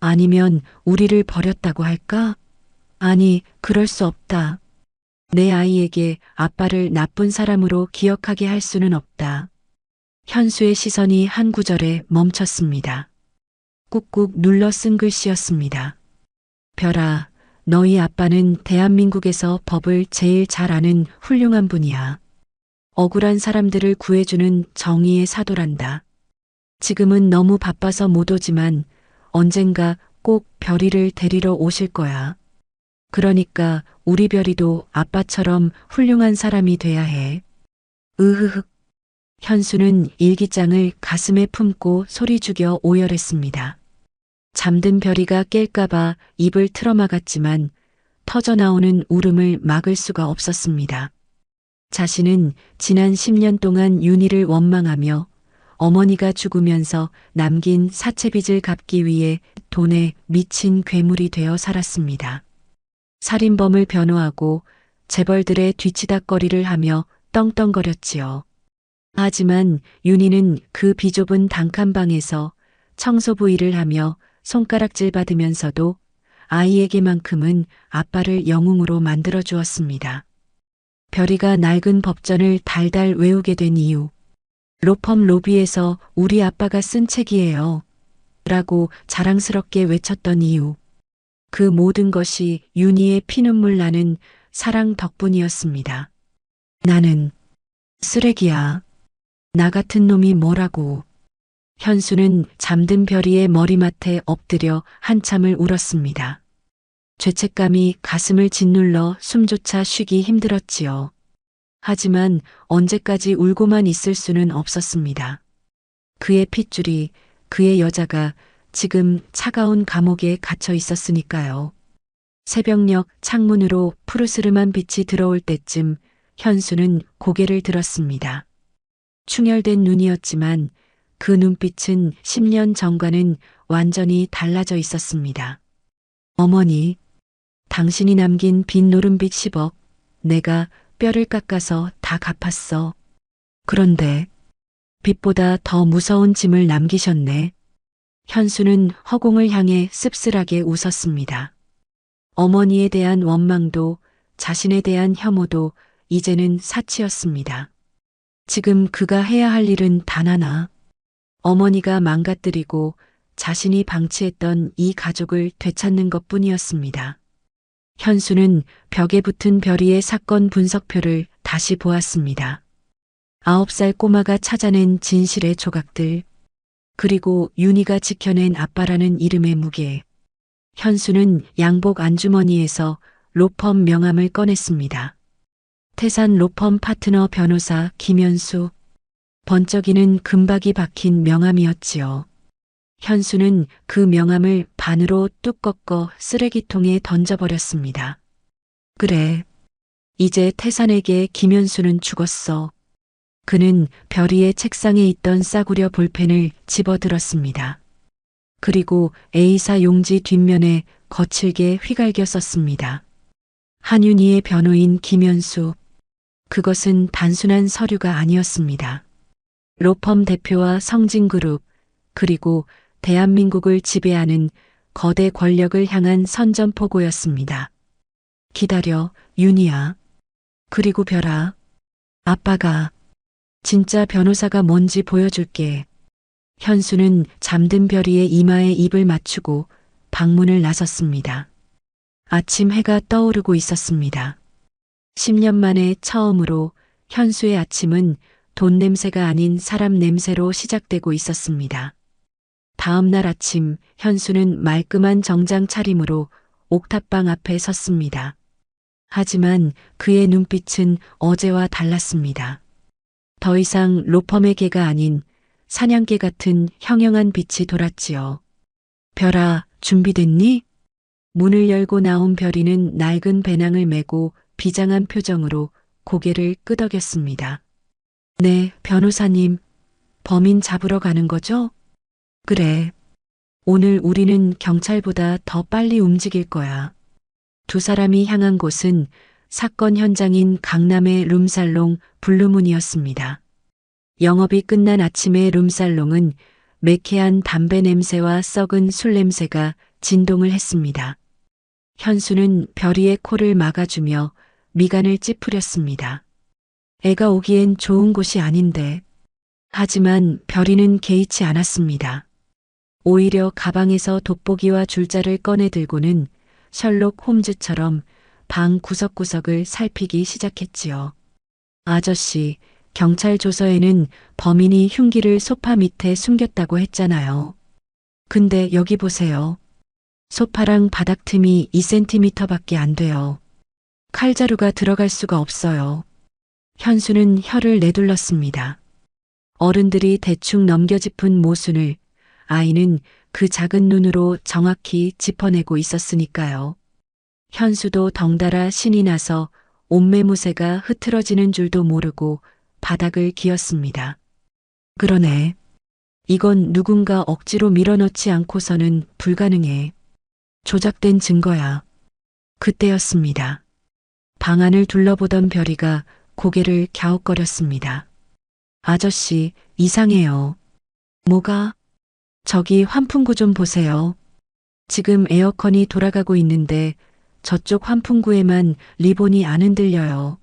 Speaker 1: 아니면 우리를 버렸다고 할까? 아니, 그럴 수 없다. 내 아이에게 아빠를 나쁜 사람으로 기억하게 할 수는 없다. 현수의 시선이 한 구절에 멈췄습니다. 꾹꾹 눌러 쓴 글씨였습니다. 별아, 너희 아빠는 대한민국에서 법을 제일 잘 아는 훌륭한 분이야. 억울한 사람들을 구해주는 정의의 사도란다. 지금은 너무 바빠서 못 오지만 언젠가 꼭 별이를 데리러 오실 거야. 그러니까 우리 별이도 아빠처럼 훌륭한 사람이 돼야 해. 으흐흑. 현수는 일기장을 가슴에 품고 소리 죽여 오열했습니다. 잠든 별이가 깰까봐 입을 틀어막았지만 터져나오는 울음을 막을 수가 없었습니다. 자신은 지난 10년 동안 윤희를 원망하며 어머니가 죽으면서 남긴 사채빚을 갚기 위해 돈에 미친 괴물이 되어 살았습니다. 살인범을 변호하고 재벌들의 뒤치다꺼리를 하며 떵떵거렸지요. 하지만 윤희는 그 비좁은 단칸방에서 청소부 일을 하며 손가락질 받으면서도 아이에게만큼은 아빠를 영웅으로 만들어 주었습니다. 별이가 낡은 법전을 달달 외우게 된 이유. 로펌 로비에서 우리 아빠가 쓴 책이에요. 라고 자랑스럽게 외쳤던 이유. 그 모든 것이 윤희의 피눈물 나는 사랑 덕분이었습니다. 나는 쓰레기야. 나 같은 놈이 뭐라고. 현수는 잠든 별이의 머리맡에 엎드려 한참을 울었습니다. 죄책감이 가슴을 짓눌러 숨조차 쉬기 힘들었지요. 하지만 언제까지 울고만 있을 수는 없었습니다. 그의 핏줄이, 그의 여자가 지금 차가운 감옥에 갇혀 있었으니까요. 새벽녘 창문으로 푸르스름한 빛이 들어올 때쯤 현수는 고개를 들었습니다. 충혈된 눈이었지만 그 눈빛은 10년 전과는 완전히 달라져 있었습니다. 어머니, 당신이 남긴 빈 노름빚 10억, 내가 뼈를 깎아서 다 갚았어. 그런데 빚보다 더 무서운 짐을 남기셨네. 현수는 허공을 향해 씁쓸하게 웃었습니다. 어머니에 대한 원망도 자신에 대한 혐오도 이제는 사치였습니다. 지금 그가 해야 할 일은 단 하나. 어머니가 망가뜨리고 자신이 방치했던 이 가족을 되찾는 것뿐이었습니다. 현수는 벽에 붙은 별이의 사건 분석표를 다시 보았습니다. 9살 꼬마가 찾아낸 진실의 조각들, 그리고 윤희가 지켜낸 아빠라는 이름의 무게. 현수는 양복 안주머니에서 로펌 명함을 꺼냈습니다. 태산 로펌 파트너 변호사 김현수. 번쩍이는 금박이 박힌 명함이었지요. 현수는 그 명함을 반으로 뚝 꺾어 쓰레기통에 던져버렸습니다. 그래. 이제 태산에게 김현수는 죽었어. 그는 별이의 책상에 있던 싸구려 볼펜을 집어들었습니다. 그리고 A사 용지 뒷면에 거칠게 휘갈겨 썼습니다. 한윤희의 변호인 김현수. 그것은 단순한 서류가 아니었습니다. 로펌 대표와 성진그룹, 그리고 대한민국을 지배하는 거대 권력을 향한 선전포고였습니다. 기다려, 윤희야. 그리고 별아. 아빠가 진짜 변호사가 뭔지 보여줄게. 현수는 잠든 별이의 이마에 입을 맞추고 방문을 나섰습니다. 아침 해가 떠오르고 있었습니다. 10년 만에 처음으로 현수의 아침은 돈 냄새가 아닌 사람 냄새로 시작되고 있었습니다. 다음 날 아침 현수는 말끔한 정장 차림으로 옥탑방 앞에 섰습니다. 하지만 그의 눈빛은 어제와 달랐습니다. 더 이상 로펌의 개가 아닌 사냥개 같은 형형한 빛이 돌았지요. 별아, 준비됐니? 문을 열고 나온 별이는 낡은 배낭을 메고 비장한 표정으로 고개를 끄덕였습니다. 네, 변호사님. 범인 잡으러 가는 거죠? 그래. 오늘 우리는 경찰보다 더 빨리 움직일 거야. 두 사람이 향한 곳은 사건 현장인 강남의 룸살롱 블루문이었습니다. 영업이 끝난 아침의 룸살롱은 매캐한 담배 냄새와 썩은 술 냄새가 진동을 했습니다. 현수는 별이의 코를 막아주며 미간을 찌푸렸습니다. 애가 오기엔 좋은 곳이 아닌데. 하지만 별이는 개의치 않았습니다. 오히려 가방에서 돋보기와 줄자를 꺼내 들고는 셜록 홈즈처럼 방 구석구석을 살피기 시작했지요. 아저씨, 경찰 조서에는 범인이 흉기를 소파 밑에 숨겼다고 했잖아요. 근데 여기 보세요. 소파랑 바닥 틈이 2cm밖에 안 돼요. 칼자루가 들어갈 수가 없어요. 현수는 혀를 내둘렀습니다. 어른들이 대충 넘겨짚은 모순을 아이는 그 작은 눈으로 정확히 짚어내고 있었으니까요. 현수도 덩달아 신이 나서 옷매무새가 흐트러지는 줄도 모르고 바닥을 기었습니다. 그러네. 이건 누군가 억지로 밀어넣지 않고서는 불가능해. 조작된 증거야. 그때였습니다. 방안을 둘러보던 별이가 고개를 갸웃거렸습니다. 아저씨, 이상해요. 뭐가? 저기 환풍구 좀 보세요. 지금 에어컨이 돌아가고 있는데 저쪽 환풍구에만 리본이 안 흔들려요.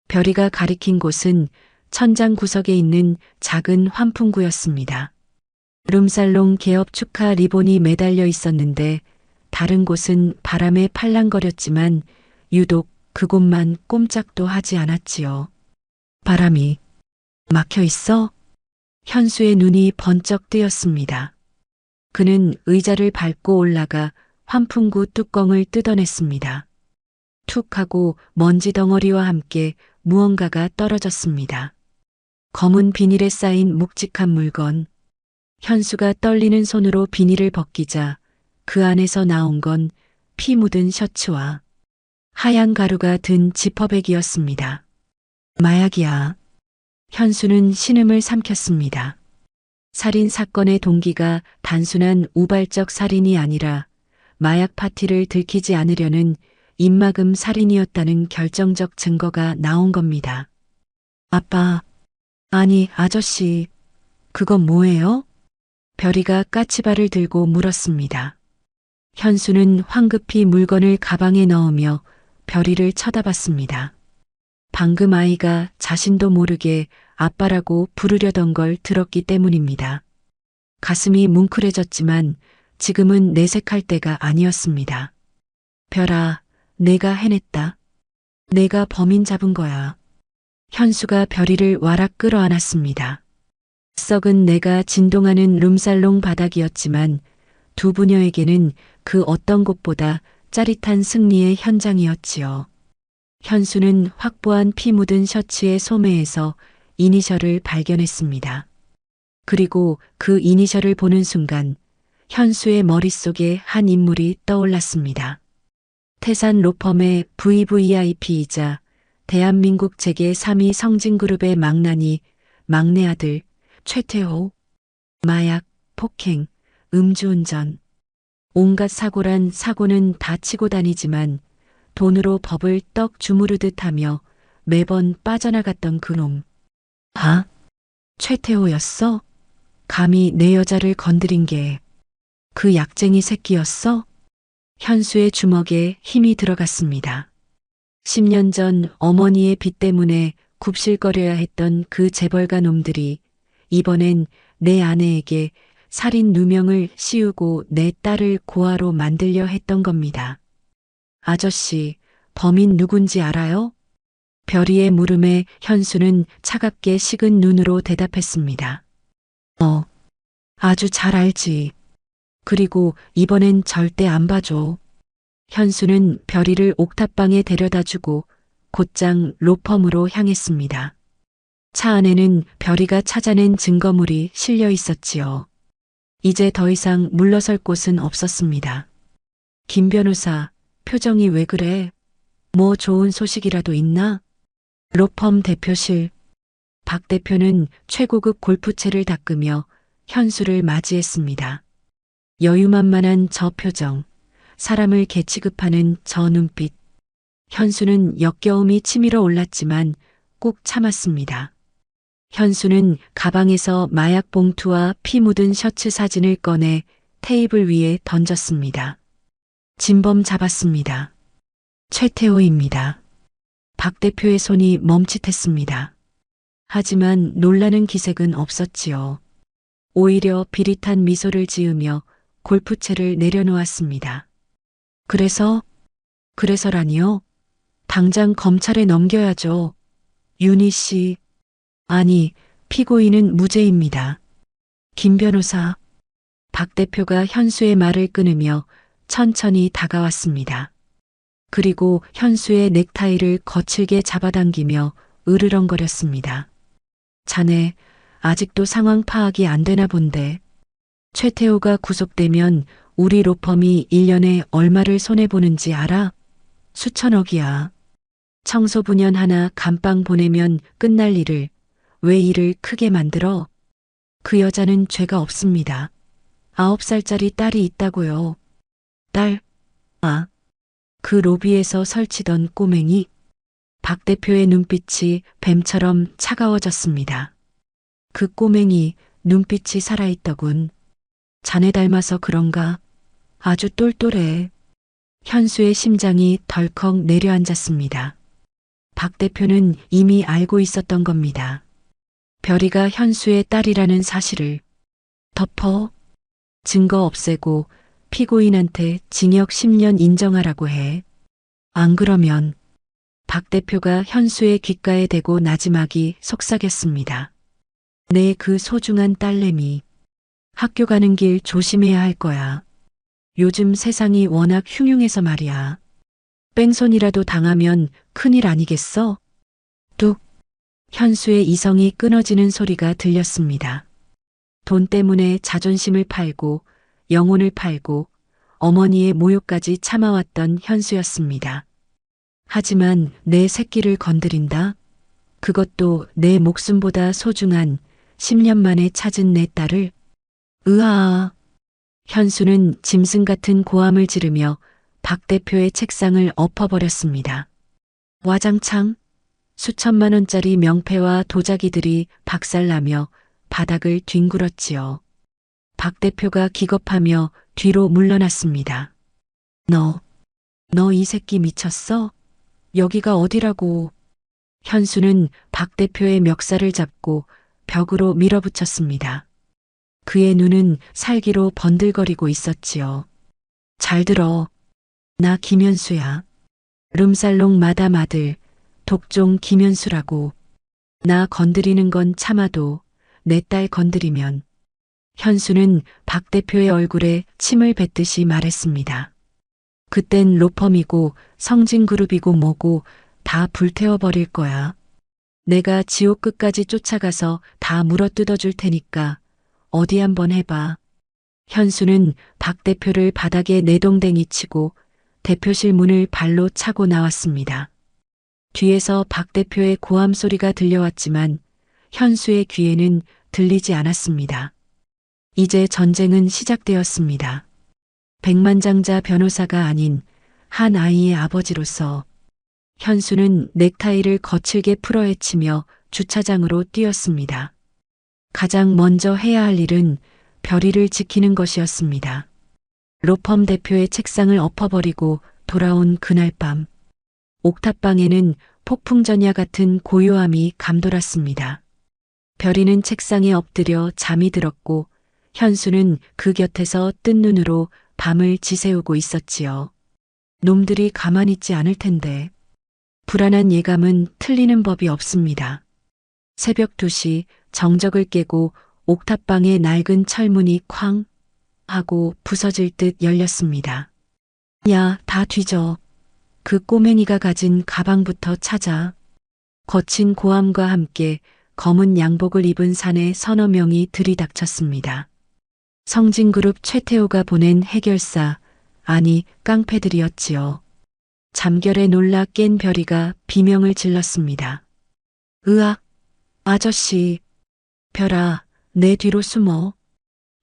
Speaker 1: 별이가 가리킨 곳은 천장 구석에 있는 작은 환풍구였습니다. 룸살롱 개업 축하 리본이 매달려 있었는데 다른 곳은 바람에 팔랑거렸지만 유독 그곳만 꼼짝도 하지 않았지요. 바람이 막혀 있어? 현수의 눈이 번쩍 뜨였습니다. 그는 의자를 밟고 올라가 환풍구 뚜껑을 뜯어냈습니다. 툭 하고 먼지 덩어리와 함께 무언가가 떨어졌습니다. 검은 비닐에 쌓인 묵직한 물건. 현수가 떨리는 손으로 비닐을 벗기자 그 안에서 나온 건 피 묻은 셔츠와 하얀 가루가 든 지퍼백이었습니다. 마약이야. 현수는 신음을 삼켰습니다. 살인 사건의 동기가 단순한 우발적 살인이 아니라 마약 파티를 들키지 않으려는 입막음 살인이었다는 결정적 증거가 나온 겁니다. 아빠, 아니 아저씨, 그건 뭐예요? 별이가 까치발을 들고 물었습니다. 현수는 황급히 물건을 가방에 넣으며 별이를 쳐다봤습니다. 방금 아이가 자신도 모르게 아빠라고 부르려던 걸 들었기 때문입니다. 가슴이 뭉클해졌지만 지금은 내색할 때가 아니었습니다. 별아, 내가 해냈다. 내가 범인 잡은 거야. 현수가 별이를 와락 끌어안았습니다. 썩은 내가 진동하는 룸살롱 바닥이었지만 두 부녀에게는 그 어떤 곳보다 짜릿한 승리의 현장이었지요. 현수는 확보한 피 묻은 셔츠의 소매에서 이니셜을 발견했습니다. 그리고 그 이니셜을 보는 순간 현수의 머릿속에 한 인물이 떠올랐습니다. 태산 로펌의 VVIP이자 대한민국 재계 3위 성진그룹의 망나니 막내 아들 최태호. 마약, 폭행, 음주운전. 온갖 사고란 사고는 다 치고 다니지만 돈으로 법을 떡 주무르듯 하며 매번 빠져나갔던 그놈. 아, 최태호였어? 감히 내 여자를 건드린 게 그 약쟁이 새끼였어? 현수의 주먹에 힘이 들어갔습니다. 10년 전 어머니의 빚 때문에 굽실거려야 했던 그 재벌가 놈들이 이번엔 내 아내에게 살인 누명을 씌우고 내 딸을 고아로 만들려 했던 겁니다. 아저씨, 범인 누군지 알아요? 별이의 물음에 현수는 차갑게 식은 눈으로 대답했습니다. 아주 잘 알지. 그리고 이번엔 절대 안 봐줘. 현수는 별이를 옥탑방에 데려다주고 곧장 로펌으로 향했습니다. 차 안에는 별이가 찾아낸 증거물이 실려 있었지요. 이제 더 이상 물러설 곳은 없었습니다. 김 변호사, 표정이 왜 그래? 뭐 좋은 소식이라도 있나? 로펌 대표실. 박 대표는 최고급 골프채를 닦으며 현수를 맞이했습니다. 여유만만한 저 표정, 사람을 개취급하는 저 눈빛. 현수는 역겨움이 치밀어 올랐지만 꾹 참았습니다. 현수는 가방에서 마약 봉투와 피 묻은 셔츠 사진을 꺼내 테이블 위에 던졌습니다. 진범 잡았습니다. 최태호입니다. 박 대표의 손이 멈칫했습니다. 하지만 놀라는 기색은 없었지요. 오히려 비릿한 미소를 지으며 골프채를 내려놓았습니다. 그래서라니요? 당장 검찰에 넘겨야죠. 윤희 씨. 아니, 피고인은 무죄입니다. 김 변호사. 박 대표가 현수의 말을 끊으며 천천히 다가왔습니다. 그리고 현수의 넥타이를 거칠게 잡아당기며 으르렁거렸습니다. 자네, 아직도 상황 파악이 안 되나 본데. 최태호가 구속되면 우리 로펌이 1년에 얼마를 손해보는지 알아? 수천억이야. 청소부년 하나 감방 보내면 끝날 일을 왜 일을 크게 만들어? 그 여자는 죄가 없습니다. 9살짜리 딸이 있다고요. 딸? 아, 그 로비에서 설치던 꼬맹이? 박 대표의 눈빛이 뱀처럼 차가워졌습니다. 그 꼬맹이 눈빛이 살아있더군. 자네 닮아서 그런가? 아주 똘똘해. 현수의 심장이 덜컥 내려앉았습니다. 박 대표는 이미 알고 있었던 겁니다. 별이가 현수의 딸이라는 사실을. 덮어. 증거 없애고 피고인한테 징역 10년 인정하라고 해. 안 그러면. 박 대표가 현수의 귓가에 대고 나지막이 속삭였습니다. 내 그 소중한 딸내미. 학교 가는 길 조심해야 할 거야. 요즘 세상이 워낙 흉흉해서 말이야. 뺑소니라도 당하면 큰일 아니겠어? 뚝. 현수의 이성이 끊어지는 소리가 들렸습니다. 돈 때문에 자존심을 팔고 영혼을 팔고 어머니의 모욕까지 참아왔던 현수였습니다. 하지만 내 새끼를 건드린다? 그것도 내 목숨보다 소중한 10년 만에 찾은 내 딸을? 으아. 현수는 짐승 같은 고함을 지르며 박 대표의 책상을 엎어버렸습니다. 와장창. 수천만 원짜리 명패와 도자기들이 박살나며 바닥을 뒹굴었지요. 박 대표가 기겁하며 뒤로 물러났습니다. 너 이 새끼 미쳤어? 여기가 어디라고? 현수는 박 대표의 멱살을 잡고 벽으로 밀어붙였습니다. 그의 눈은 살기로 번들거리고 있었지요. 잘 들어. 나 김현수야. 룸살롱 마담 아들, 독종 김현수라고. 나 건드리는 건 참아도 내 딸 건드리면. 현수는 박 대표의 얼굴에 침을 뱉듯이 말했습니다. 그땐 로펌이고 성진그룹이고 뭐고 다 불태워버릴 거야. 내가 지옥 끝까지 쫓아가서 다 물어뜯어 줄 테니까 어디 한번 해봐. 현수는 박 대표를 바닥에 내동댕이 치고 대표실 문을 발로 차고 나왔습니다. 뒤에서 박 대표의 고함 소리가 들려왔지만 현수의 귀에는 들리지 않았습니다. 이제 전쟁은 시작되었습니다. 백만장자 변호사가 아닌 한 아이의 아버지로서 현수는 넥타이를 거칠게 풀어헤치며 주차장으로 뛰었습니다. 가장 먼저 해야 할 일은 별이를 지키는 것이었습니다. 로펌 대표의 책상을 엎어버리고 돌아온 그날 밤, 옥탑방에는 폭풍전야 같은 고요함이 감돌았습니다. 별이는 책상에 엎드려 잠이 들었고 현수는 그 곁에서 뜬 눈으로 밤을 지새우고 있었지요. 놈들이 가만히 있지 않을 텐데. 불안한 예감은 틀리는 법이 없습니다. 새벽 2시 정적을 깨고 옥탑방의 낡은 철문이 쾅 하고 부서질 듯 열렸습니다. 야, 다 뒤져. 그 꼬맹이가 가진 가방부터 찾아. 거친 고함과 함께 검은 양복을 입은 사내 서너 명이 들이닥쳤습니다. 성진그룹 최태호가 보낸 해결사, 아니 깡패들이었지요. 잠결에 놀라 깬 별이가 비명을 질렀습니다. 으악, 아저씨. 별아, 내 뒤로 숨어.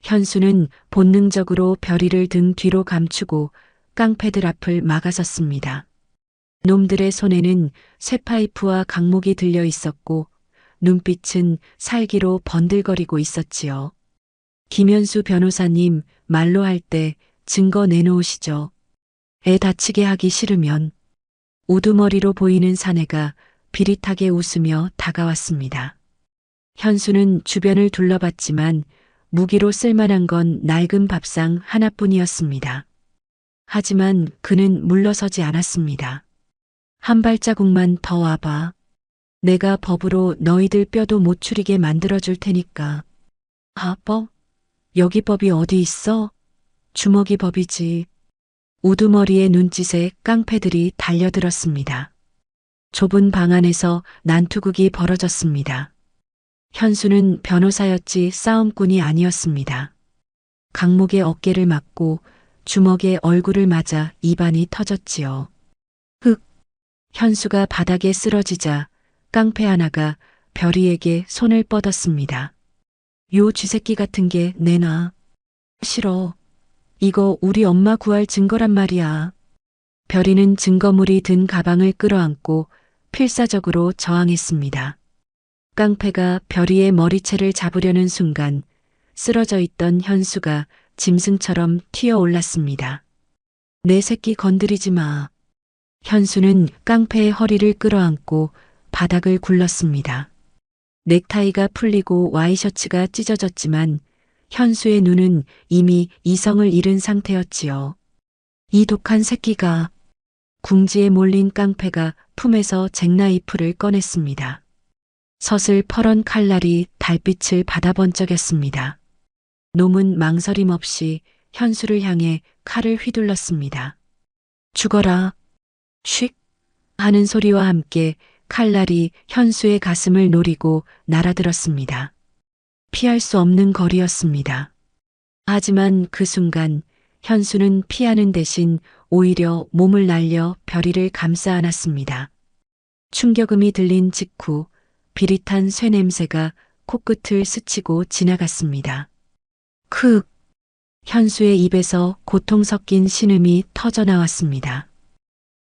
Speaker 1: 현수는 본능적으로 별이를 등 뒤로 감추고 깡패들 앞을 막아섰습니다. 놈들의 손에는 쇠파이프와 강목이 들려 있었고 눈빛은 살기로 번들거리고 있었지요. 김현수 변호사님, 말로 할 때 증거 내놓으시죠. 애 다치게 하기 싫으면. 우두머리로 보이는 사내가 비릿하게 웃으며 다가왔습니다. 현수는 주변을 둘러봤지만 무기로 쓸만한 건 낡은 밥상 하나뿐이었습니다. 하지만 그는 물러서지 않았습니다. 한 발자국만 더 와봐. 내가 법으로 너희들 뼈도 못 추리게 만들어줄 테니까. 아, 법? 여기 법이 어디 있어? 주먹이 법이지. 우두머리의 눈짓에 깡패들이 달려들었습니다. 좁은 방 안에서 난투극이 벌어졌습니다. 현수는 변호사였지 싸움꾼이 아니었습니다. 강목의 어깨를 맞고 주먹에 얼굴을 맞아 입안이 터졌지요. 흑! 현수가 바닥에 쓰러지자 깡패 하나가 별이에게 손을 뻗었습니다. 요 쥐새끼 같은 게 내놔. 싫어. 이거 우리 엄마 구할 증거란 말이야. 별이는 증거물이 든 가방을 끌어안고 필사적으로 저항했습니다. 깡패가 별이의 머리채를 잡으려는 순간 쓰러져 있던 현수가 짐승처럼 튀어 올랐습니다. 내 새끼 건드리지 마. 현수는 깡패의 허리를 끌어안고 바닥을 굴렀습니다. 넥타이가 풀리고 와이셔츠가 찢어졌지만 현수의 눈은 이미 이성을 잃은 상태였지요. 이 독한 새끼가. 궁지에 몰린 깡패가 품에서 잭나이프를 꺼냈습니다. 서슬 퍼런 칼날이 달빛을 받아번쩍였습니다. 놈은 망설임 없이 현수를 향해 칼을 휘둘렀습니다. 죽어라. 쉭 하는 소리와 함께 칼날이 현수의 가슴을 노리고 날아들었습니다. 피할 수 없는 거리였습니다. 하지만 그 순간 현수는 피하는 대신 오히려 몸을 날려 별이를 감싸 안았습니다. 충격음이 들린 직후 비릿한 쇠 냄새가 코끝을 스치고 지나갔습니다. 크! 현수의 입에서 고통 섞인 신음이 터져 나왔습니다.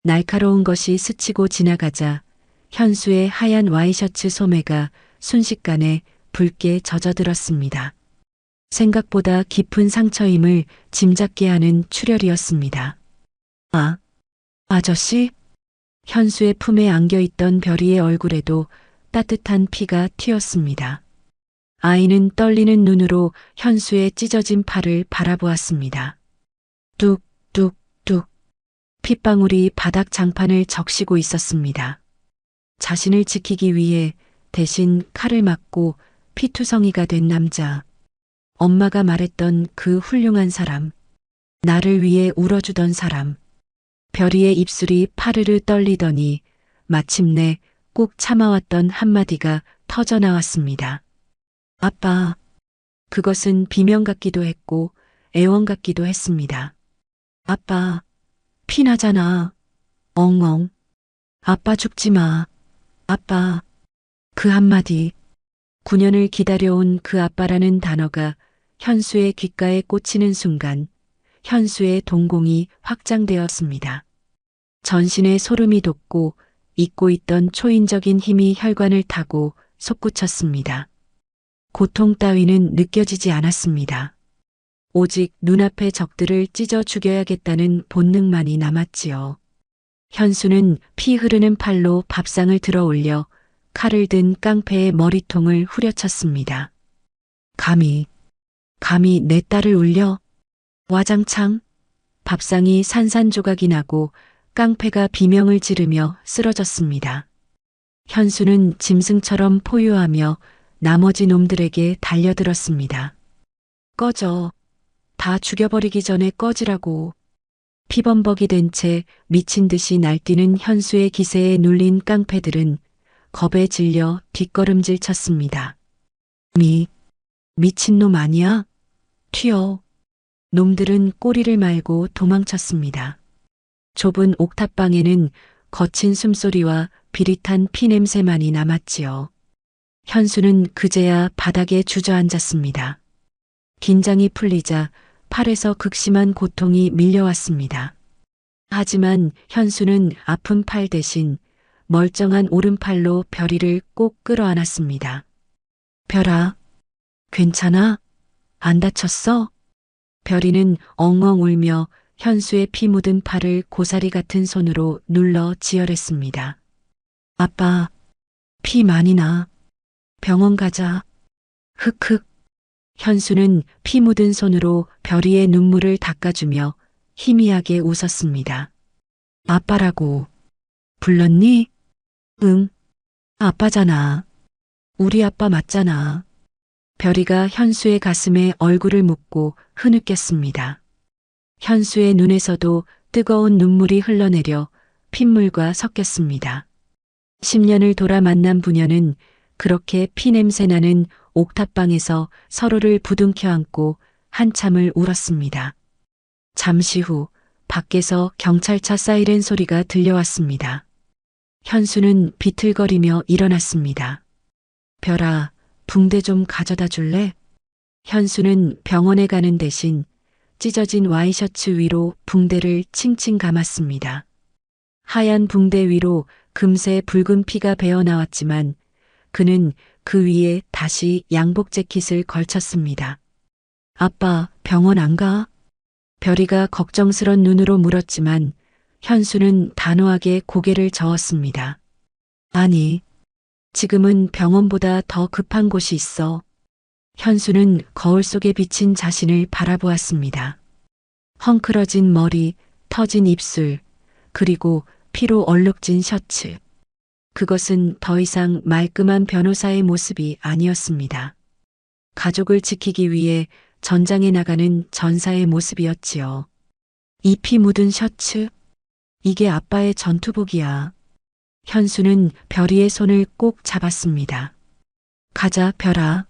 Speaker 1: 날카로운 것이 스치고 지나가자 현수의 하얀 와이셔츠 소매가 순식간에 붉게 젖어들었습니다. 생각보다 깊은 상처임을 짐작게 하는 출혈이었습니다. 아, 아저씨? 현수의 품에 안겨있던 별이의 얼굴에도 따뜻한 피가 튀었습니다. 아이는 떨리는 눈으로 현수의 찢어진 팔을 바라보았습니다. 뚝, 뚝, 뚝. 핏방울이 바닥 장판을 적시고 있었습니다. 자신을 지키기 위해 대신 칼을 맞고 피투성이가 된 남자. 엄마가 말했던 그 훌륭한 사람. 나를 위해 울어주던 사람. 별이의 입술이 파르르 떨리더니 마침내 꾹꾹 참아왔던 한마디가 터져 나왔습니다. 아빠. 그것은 비명 같기도 했고 애원 같기도 했습니다. 아빠, 피나잖아. 엉엉. 아빠 죽지 마. 아빠. 그 한마디. 9년을 기다려온 그 아빠라는 단어가 현수의 귓가에 꽂히는 순간 현수의 동공이 확장되었습니다. 전신에 소름이 돋고 잊고 있던 초인적인 힘이 혈관을 타고 솟구쳤습니다. 고통 따위는 느껴지지 않았습니다. 오직 눈앞의 적들을 찢어 죽여야겠다는 본능만이 남았지요. 현수는 피 흐르는 팔로 밥상을 들어 올려 칼을 든 깡패의 머리통을 후려쳤습니다. 감히 내 딸을 울려? 와장창. 밥상이 산산조각이 나고 깡패가 비명을 지르며 쓰러졌습니다. 현수는 짐승처럼 포효하며 나머지 놈들에게 달려들었습니다. 꺼져. 다 죽여버리기 전에 꺼지라고. 피범벅이 된 채 미친 듯이 날뛰는 현수의 기세에 눌린 깡패들은 겁에 질려 뒷걸음질 쳤습니다. 미친놈 아니야? 튀어. 놈들은 꼬리를 말고 도망쳤습니다. 좁은 옥탑방에는 거친 숨소리와 비릿한 피냄새만이 남았지요. 현수는 그제야 바닥에 주저앉았습니다. 긴장이 풀리자 팔에서 극심한 고통이 밀려왔습니다. 하지만 현수는 아픈 팔 대신 멀쩡한 오른팔로 별이를 꼭 끌어안았습니다. 별아, 괜찮아? 안 다쳤어? 별이는 엉엉 울며 현수의 피 묻은 팔을 고사리 같은 손으로 눌러 지혈했습니다. 아빠, 피 많이 나. 병원 가자. 흑흑. 현수는 피 묻은 손으로 별이의 눈물을 닦아주며 희미하게 웃었습니다. 아빠라고 불렀니? 응. 아빠잖아. 우리 아빠 맞잖아. 별이가 현수의 가슴에 얼굴을 묻고 흐느꼈습니다. 현수의 눈에서도 뜨거운 눈물이 흘러내려 핏물과 섞였습니다. 10년을 돌아 만난 부녀는 그렇게 피냄새 나는 옥탑방에서 서로를 부둥켜 안고 한참을 울었습니다. 잠시 후 밖에서 경찰차 사이렌 소리가 들려왔습니다. 현수는 비틀거리며 일어났습니다. 별아, 붕대 좀 가져다 줄래? 현수는 병원에 가는 대신 찢어진 와이셔츠 위로 붕대를 칭칭 감았습니다. 하얀 붕대 위로 금세 붉은 피가 배어 나왔지만 그는 그 위에 다시 양복 재킷을 걸쳤습니다. 아빠, 병원 안 가? 별이가 걱정스런 눈으로 물었지만 현수는 단호하게 고개를 저었습니다. 아니, 지금은 병원보다 더 급한 곳이 있어. 현수는 거울 속에 비친 자신을 바라보았습니다. 헝클어진 머리, 터진 입술, 그리고 피로 얼룩진 셔츠. 그것은 더 이상 말끔한 변호사의 모습이 아니었습니다. 가족을 지키기 위해 전장에 나가는 전사의 모습이었지요. 이 피 묻은 셔츠? 이게 아빠의 전투복이야. 현수는 별이의 손을 꼭 잡았습니다. 가자, 별아.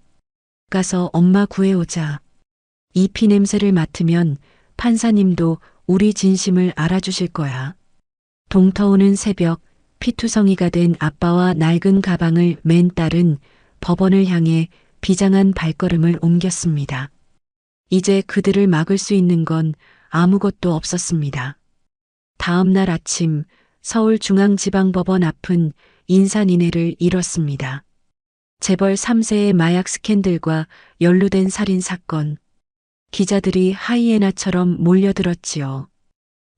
Speaker 1: 가서 엄마 구해오자. 이 피 냄새를 맡으면 판사님도 우리 진심을 알아주실 거야. 동터오는 새벽, 피투성이가 된 아빠와 낡은 가방을 맨 딸은 법원을 향해 비장한 발걸음을 옮겼습니다. 이제 그들을 막을 수 있는 건 아무것도 없었습니다. 다음 날 아침 서울중앙지방법원 앞은 인산인해를 이뤘습니다. 재벌 3세의 마약 스캔들과 연루된 살인사건. 기자들이 하이에나처럼 몰려들었지요.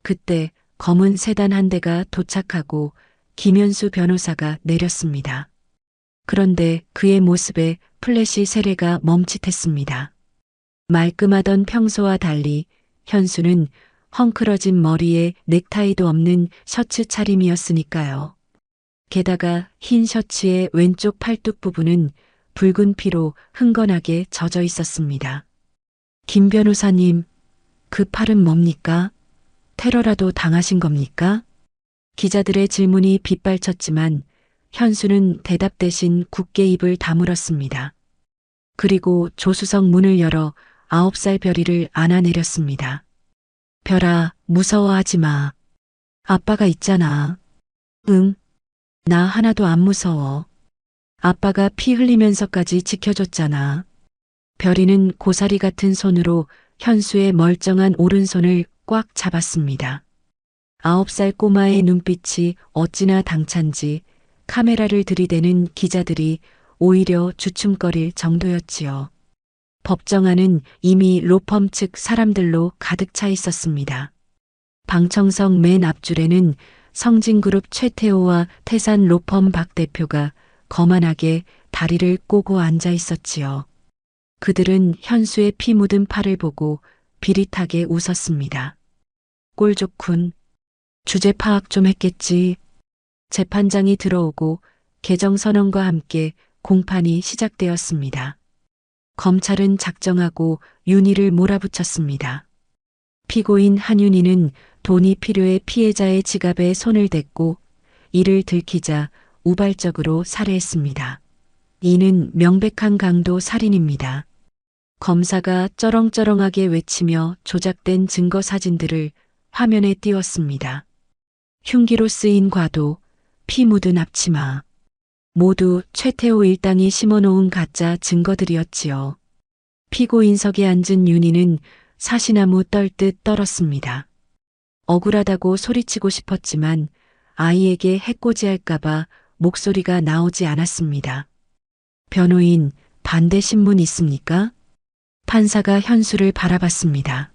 Speaker 1: 그때 검은 세단 한 대가 도착하고 김현수 변호사가 내렸습니다. 그런데 그의 모습에 플래시 세례가 멈칫했습니다. 말끔하던 평소와 달리 현수는 헝클어진 머리에 넥타이도 없는 셔츠 차림이었으니까요. 게다가 흰 셔츠의 왼쪽 팔뚝 부분은 붉은 피로 흥건하게 젖어 있었습니다. 김 변호사님, 그 팔은 뭡니까? 테러라도 당하신 겁니까? 기자들의 질문이 빗발쳤지만 현수는 대답 대신 굳게 입을 다물었습니다. 그리고 조수석 문을 열어 9살 별이를 안아내렸습니다. 별아, 무서워하지 마. 아빠가 있잖아. 응, 나 하나도 안 무서워. 아빠가 피 흘리면서까지 지켜줬잖아. 별이는 고사리 같은 손으로 현수의 멀쩡한 오른손을 꽉 잡았습니다. 9살 꼬마의 눈빛이 어찌나 당찬지 카메라를 들이대는 기자들이 오히려 주춤거릴 정도였지요. 법정 안은 이미 로펌 측 사람들로 가득 차 있었습니다. 방청석 맨 앞줄에는 성진그룹 최태호와 태산 로펌 박 대표가 거만하게 다리를 꼬고 앉아 있었지요. 그들은 현수의 피 묻은 팔을 보고 비릿하게 웃었습니다. 꼴 좋군. 주제 파악 좀 했겠지. 재판장이 들어오고 개정선언과 함께 공판이 시작되었습니다. 검찰은 작정하고 윤희를 몰아붙였습니다. 피고인 한윤희는 돈이 필요해 피해자의 지갑에 손을 댔고 이를 들키자 우발적으로 살해했습니다. 이는 명백한 강도 살인입니다. 검사가 쩌렁쩌렁하게 외치며 조작된 증거 사진들을 화면에 띄웠습니다. 흉기로 쓰인 과도, 피 묻은 앞치마. 모두 최태호 일당이 심어놓은 가짜 증거들이었지요. 피고인석에 앉은 윤희는 사시나무 떨듯 떨었습니다. 억울하다고 소리치고 싶었지만 아이에게 해코지할까봐 목소리가 나오지 않았습니다. 변호인, 반대 신문 있습니까? 판사가 현수를 바라봤습니다.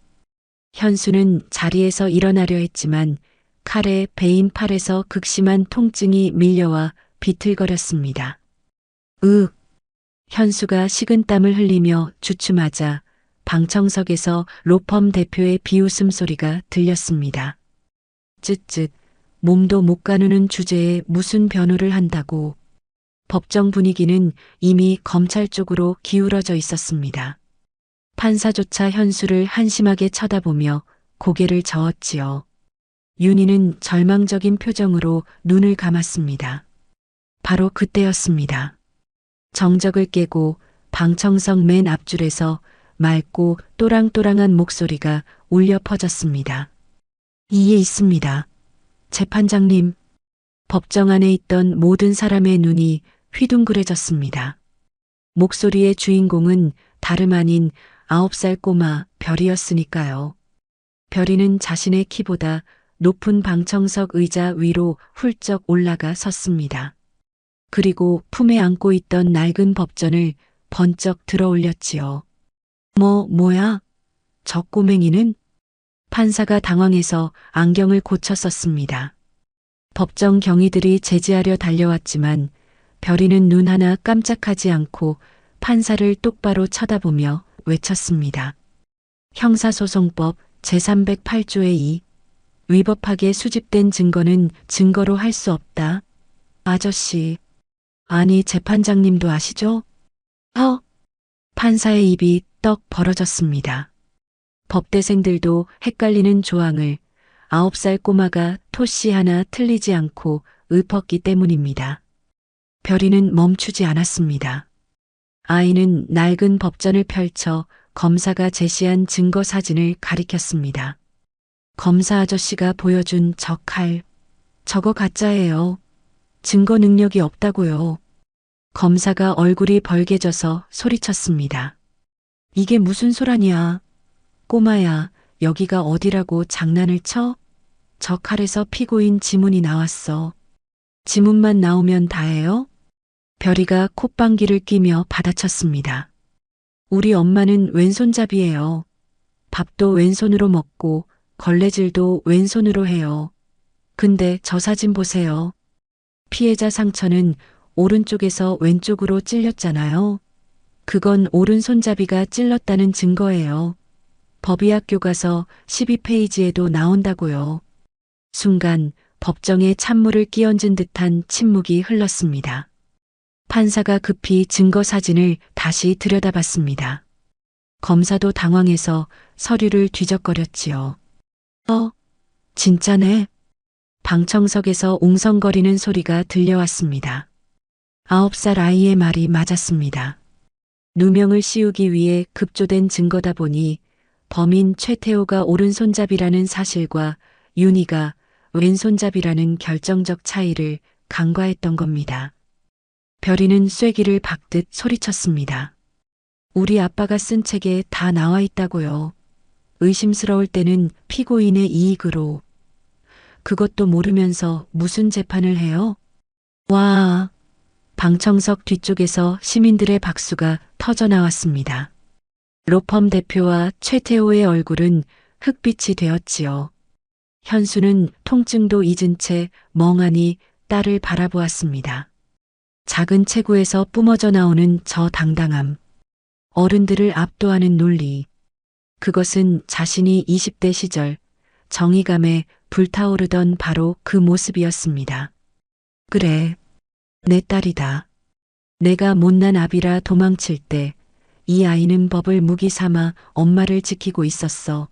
Speaker 1: 현수는 자리에서 일어나려 했지만 칼에 베인 팔에서 극심한 통증이 밀려와 비틀거렸습니다. 현수가 식은땀을 흘리며 주춤하자 방청석에서 로펌 대표의 비웃음 소리가 들렸습니다. 쯧쯧, 몸도 못 가누는 주제에 무슨 변호를 한다고. 법정 분위기는 이미 검찰 쪽으로 기울어져 있었습니다. 판사조차 현수를 한심하게 쳐다보며 고개를 저었지요. 윤희는 절망적인 표정으로 눈을 감았습니다. 바로 그때였습니다. 정적을 깨고 방청석 맨 앞줄에서 맑고 또랑또랑한 목소리가 울려 퍼졌습니다. 이에 있습니다. 재판장님. 법정 안에 있던 모든 사람의 눈이 휘둥그레졌습니다. 목소리의 주인공은 다름 아닌 9살 꼬마 별이었으니까요. 별이는 자신의 키보다 높은 방청석 의자 위로 훌쩍 올라가 섰습니다. 그리고 품에 안고 있던 낡은 법전을 번쩍 들어 올렸지요. 뭐야? 저 꼬맹이는? 판사가 당황해서 안경을 고쳐 썼습니다. 법정 경위들이 제지하려 달려왔지만 별이는 눈 하나 깜짝하지 않고 판사를 똑바로 쳐다보며 외쳤습니다. 형사소송법 제308조의 2. 위법하게 수집된 증거는 증거로 할 수 없다. 아저씨. 아니 재판장님도 아시죠? 판사의 입이 떡 벌어졌습니다. 법대생들도 헷갈리는 조항을 9살 꼬마가 토씨 하나 틀리지 않고 읊었기 때문입니다. 별이는 멈추지 않았습니다. 아이는 낡은 법전을 펼쳐 검사가 제시한 증거 사진을 가리켰습니다. 검사 아저씨가 보여준 저 칼, 저거 가짜예요. 증거 능력이 없다고요. 검사가 얼굴이 벌개져서 소리쳤습니다. 이게 무슨 소란이야. 꼬마야, 여기가 어디라고 장난을 쳐? 저 칼에서 피고인 지문이 나왔어. 지문만 나오면 다예요? 별이가 콧방귀를 뀌며 받아쳤습니다. 우리 엄마는 왼손잡이예요. 밥도 왼손으로 먹고 걸레질도 왼손으로 해요. 근데 저 사진 보세요. 피해자 상처는 오른쪽에서 왼쪽으로 찔렸잖아요. 그건 오른손잡이가 찔렀다는 증거예요. 법의학 교과서 12페이지에도 나온다고요. 순간 법정에 찬물을 끼얹은 듯한 침묵이 흘렀습니다. 판사가 급히 증거 사진을 다시 들여다봤습니다. 검사도 당황해서 서류를 뒤적거렸지요. 진짜네. 방청석에서 웅성거리는 소리가 들려왔습니다. 9살 아이의 말이 맞았습니다. 누명을 씌우기 위해 급조된 증거다 보니 범인 최태호가 오른손잡이라는 사실과 윤희가 왼손잡이라는 결정적 차이를 간과했던 겁니다. 별이는 쐐기를 박듯 소리쳤습니다. 우리 아빠가 쓴 책에 다 나와 있다고요. 의심스러울 때는 피고인의 이익으로. 그것도 모르면서 무슨 재판을 해요? 와, 방청석 뒤쪽에서 시민들의 박수가 터져 나왔습니다. 로펌 대표와 최태호의 얼굴은 흑빛이 되었지요. 현수는 통증도 잊은 채 멍하니 딸을 바라보았습니다. 작은 체구에서 뿜어져 나오는 저 당당함. 어른들을 압도하는 논리. 그것은 자신이 20대 시절 정의감에 불타오르던 바로 그 모습이었습니다. 그래, 내 딸이다. 내가 못난 아비라 도망칠 때 이 아이는 법을 무기 삼아 엄마를 지키고 있었어.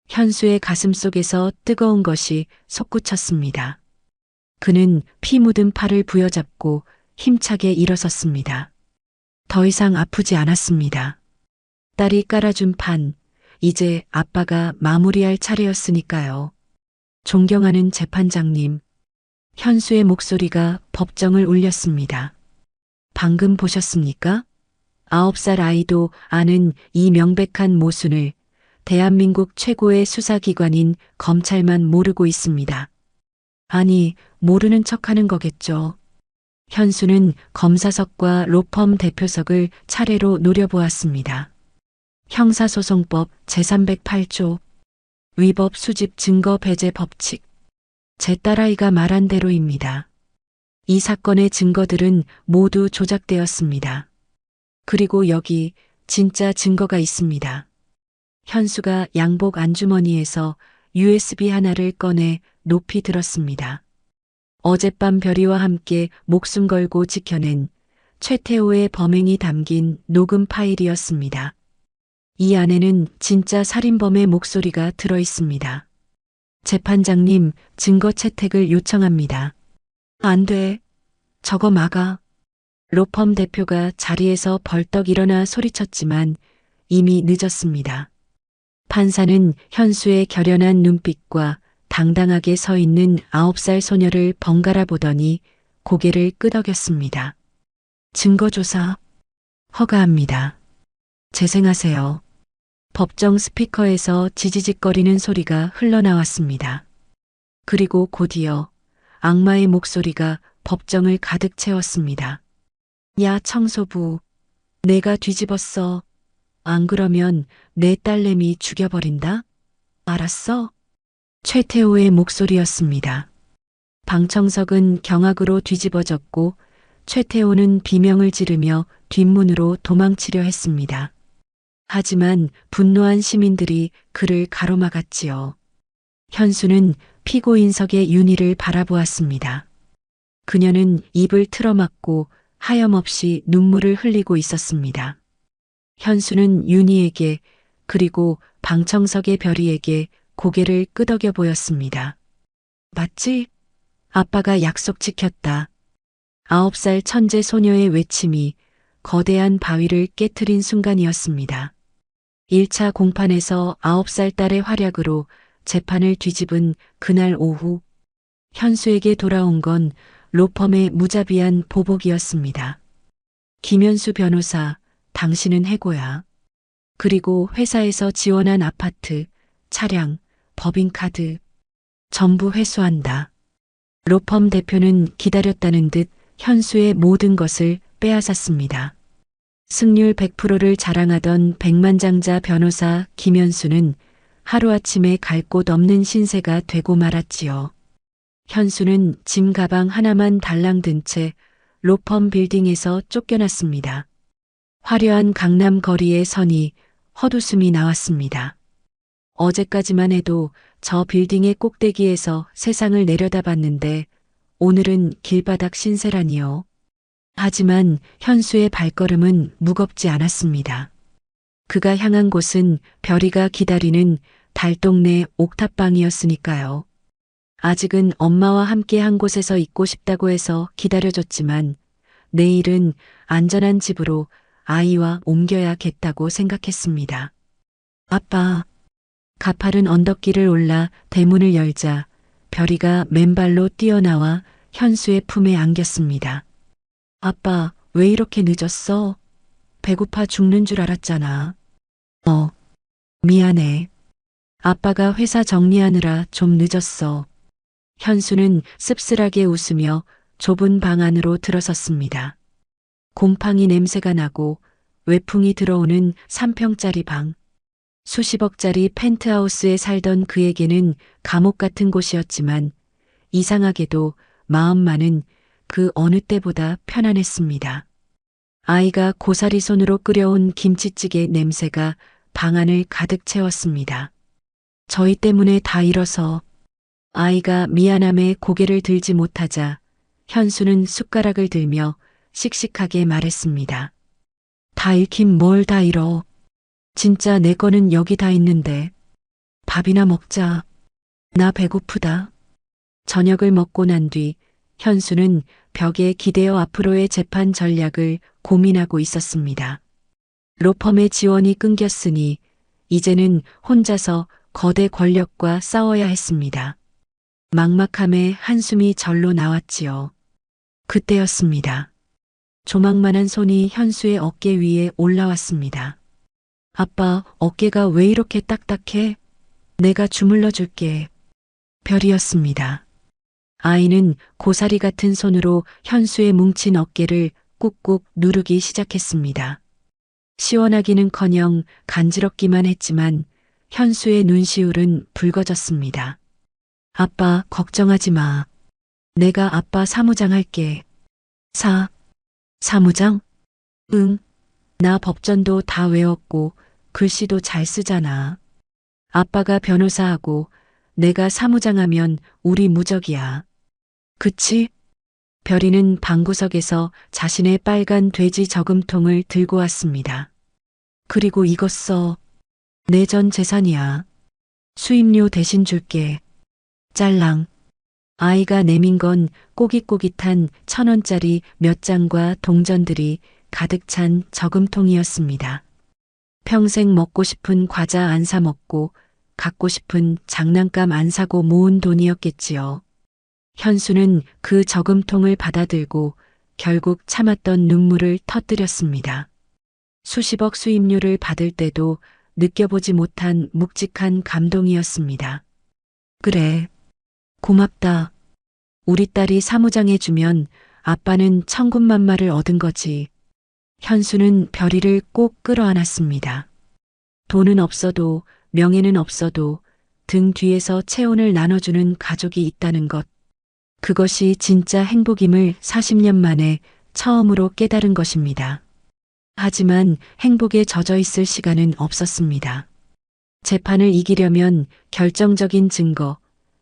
Speaker 1: 현수의 가슴 속에서 뜨거운 것이 솟구쳤습니다. 그는 피 묻은 팔을 부여잡고 힘차게 일어섰습니다. 더 이상 아프지 않았습니다. 딸이 깔아준 판, 이제 아빠가 마무리할 차례였으니까요. 존경하는 재판장님. 현수의 목소리가 법정을 울렸습니다. 방금 보셨습니까? 9살 아이도 아는 이 명백한 모순을 대한민국 최고의 수사기관인 검찰만 모르고 있습니다. 아니, 모르는 척하는 거겠죠. 현수는 검사석과 로펌 대표석을 차례로 노려보았습니다. 형사소송법 제308조 위법 수집 증거 배제 법칙. 제 딸아이가 말한 대로입니다. 이 사건의 증거들은 모두 조작되었습니다. 그리고 여기 진짜 증거가 있습니다. 현수가 양복 안주머니에서 USB 하나를 꺼내 높이 들었습니다. 어젯밤 별이와 함께 목숨 걸고 지켜낸 최태호의 범행이 담긴 녹음 파일이었습니다. 이 안에는 진짜 살인범의 목소리가 들어 있습니다. 재판장님, 증거 채택을 요청합니다. 안 돼. 저거 막아. 로펌 대표가 자리에서 벌떡 일어나 소리쳤지만 이미 늦었습니다. 판사는 현수의 결연한 눈빛과 당당하게 서 있는 9살 소녀를 번갈아 보더니 고개를 끄덕였습니다. 증거조사 허가합니다. 재생하세요. 법정 스피커에서 지지직거리는 소리가 흘러나왔습니다. 그리고 곧이어 악마의 목소리가 법정을 가득 채웠습니다. 야, 청소부. 내가 뒤집었어. 안 그러면 내 딸내미 죽여버린다? 알았어? 최태호의 목소리였습니다. 방청석은 경악으로 뒤집어졌고 최태호는 비명을 지르며 뒷문으로 도망치려 했습니다. 하지만 분노한 시민들이 그를 가로막았지요. 현수는 피고인석의 윤희를 바라보았습니다. 그녀는 입을 틀어막고 하염없이 눈물을 흘리고 있었습니다. 현수는 윤희에게 그리고 방청석의 별이에게 고개를 끄덕여 보였습니다. 맞지? 아빠가 약속 지켰다. 9살 천재 소녀의 외침이 거대한 바위를 깨트린 순간이었습니다. 1차 공판에서 9살 딸의 활약으로 재판을 뒤집은 그날 오후 현수에게 돌아온 건 로펌의 무자비한 보복이었습니다. 김현수 변호사, 당신은 해고야. 그리고 회사에서 지원한 아파트, 차량, 법인카드 전부 회수한다. 로펌 대표는 기다렸다는 듯 현수의 모든 것을 빼앗았습니다. 승률 100%를 자랑하던 백만장자 변호사 김현수는 하루아침에 갈 곳 없는 신세가 되고 말았지요. 현수는 짐 가방 하나만 달랑 든 채 로펌 빌딩에서 쫓겨났습니다. 화려한 강남 거리의 선이 헛웃음이 나왔습니다. 어제까지만 해도 저 빌딩의 꼭대기에서 세상을 내려다봤는데 오늘은 길바닥 신세라니요. 하지만 현수의 발걸음은 무겁지 않았습니다. 그가 향한 곳은 별이가 기다리는 달동네 옥탑방이었으니까요. 아직은 엄마와 함께 한 곳에서 있고 싶다고 해서 기다려줬지만 내일은 안전한 집으로 아이와 옮겨야겠다고 생각했습니다. 아빠, 가파른 언덕길을 올라 대문을 열자 별이가 맨발로 뛰어나와 현수의 품에 안겼습니다. 아빠, 왜 이렇게 늦었어? 배고파 죽는 줄 알았잖아. 미안해. 아빠가 회사 정리하느라 좀 늦었어. 현수는 씁쓸하게 웃으며 좁은 방 안으로 들어섰습니다. 곰팡이 냄새가 나고 외풍이 들어오는 3평짜리 방. 수십억짜리 펜트하우스에 살던 그에게는 감옥 같은 곳이었지만 이상하게도 마음만은 그 어느 때보다 편안했습니다. 아이가 고사리 손으로 끓여온 김치찌개 냄새가 방 안을 가득 채웠습니다. 저희 때문에 다 잃어서. 아이가 미안함에 고개를 들지 못하자 현수는 숟가락을 들며 씩씩하게 말했습니다. 다 잃긴 뭘 다 잃어. 진짜 내 거는 여기 다 있는데. 밥이나 먹자. 나 배고프다. 저녁을 먹고 난 뒤 현수는 벽에 기대어 앞으로의 재판 전략을 고민하고 있었습니다. 로펌의 지원이 끊겼으니 이제는 혼자서 거대 권력과 싸워야 했습니다. 막막함에 한숨이 절로 나왔지요. 그때였습니다. 조망만한 손이 현수의 어깨 위에 올라왔습니다. 아빠, 어깨가 왜 이렇게 딱딱해? 내가 주물러 줄게. 별이었습니다. 아이는 고사리 같은 손으로 현수의 뭉친 어깨를 꾹꾹 누르기 시작했습니다. 시원하기는커녕 간지럽기만 했지만 현수의 눈시울은 붉어졌습니다. 아빠, 걱정하지 마. 내가 아빠 사무장 할게. 사무장? 응. 나 법전도 다 외웠고 글씨도 잘 쓰잖아. 아빠가 변호사하고 내가 사무장하면 우리 무적이야. 그치? 별이는 방구석에서 자신의 빨간 돼지 저금통을 들고 왔습니다. 그리고 이것 써. 내 전 재산이야. 수임료 대신 줄게. 짤랑. 아이가 내민 건 꼬깃꼬깃한 1,000원짜리 몇 장과 동전들이 가득 찬 저금통이었습니다. 평생 먹고 싶은 과자 안 사 먹고 갖고 싶은 장난감 안 사고 모은 돈이었겠지요. 현수는 그 저금통을 받아들고 결국 참았던 눈물을 터뜨렸습니다. 수십억 수임료를 받을 때도 느껴보지 못한 묵직한 감동이었습니다. 그래. 고맙다. 우리 딸이 사무장해주면 아빠는 천군만마를 얻은 거지. 현수는 별이를 꼭 끌어안았습니다. 돈은 없어도 명예는 없어도 등 뒤에서 체온을 나눠주는 가족이 있다는 것. 그것이 진짜 행복임을 40년 만에 처음으로 깨달은 것입니다. 하지만 행복에 젖어 있을 시간은 없었습니다. 재판을 이기려면 결정적인 증거,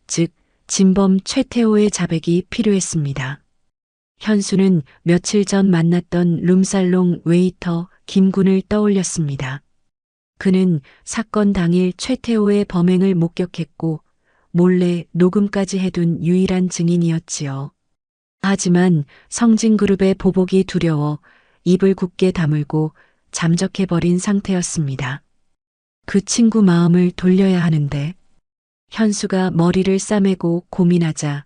Speaker 1: 즉 진범 최태호의 자백이 필요했습니다. 현수는 며칠 전 만났던 룸살롱 웨이터 김군을 떠올렸습니다. 그는 사건 당일 최태호의 범행을 목격했고 몰래 녹음까지 해둔 유일한 증인이었지요. 하지만 성진그룹의 보복이 두려워 입을 굳게 다물고 잠적해버린 상태였습니다. 그 친구 마음을 돌려야 하는데. 현수가 머리를 싸매고 고민하자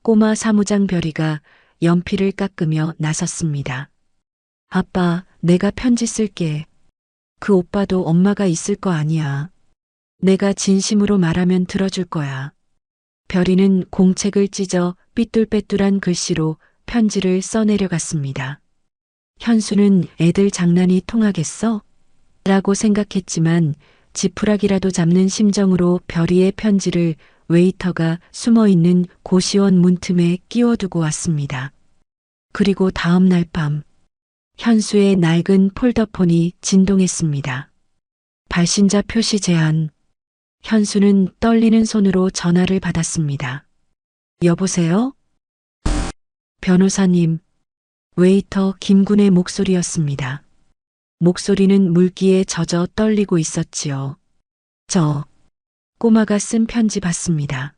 Speaker 1: 꼬마 사무장 별이가 연필을 깎으며 나섰습니다. 아빠, 내가 편지 쓸게. 그 오빠도 엄마가 있을 거 아니야. 내가 진심으로 말하면 들어줄 거야. 별이는 공책을 찢어 삐뚤빼뚤한 글씨로 편지를 써내려갔습니다. 현수는 애들 장난이 통하겠어? 라고 생각했지만 지푸라기라도 잡는 심정으로 별이의 편지를 웨이터가 숨어있는 고시원 문틈에 끼워두고 왔습니다. 그리고 다음 날 밤 현수의 낡은 폴더폰이 진동했습니다. 발신자 표시 제한. 현수는 떨리는 손으로 전화를 받았습니다. 여보세요? 변호사님. 웨이터 김군의 목소리였습니다. 목소리는 물기에 젖어 떨리고 있었지요. 꼬마가 쓴 편지 받습니다.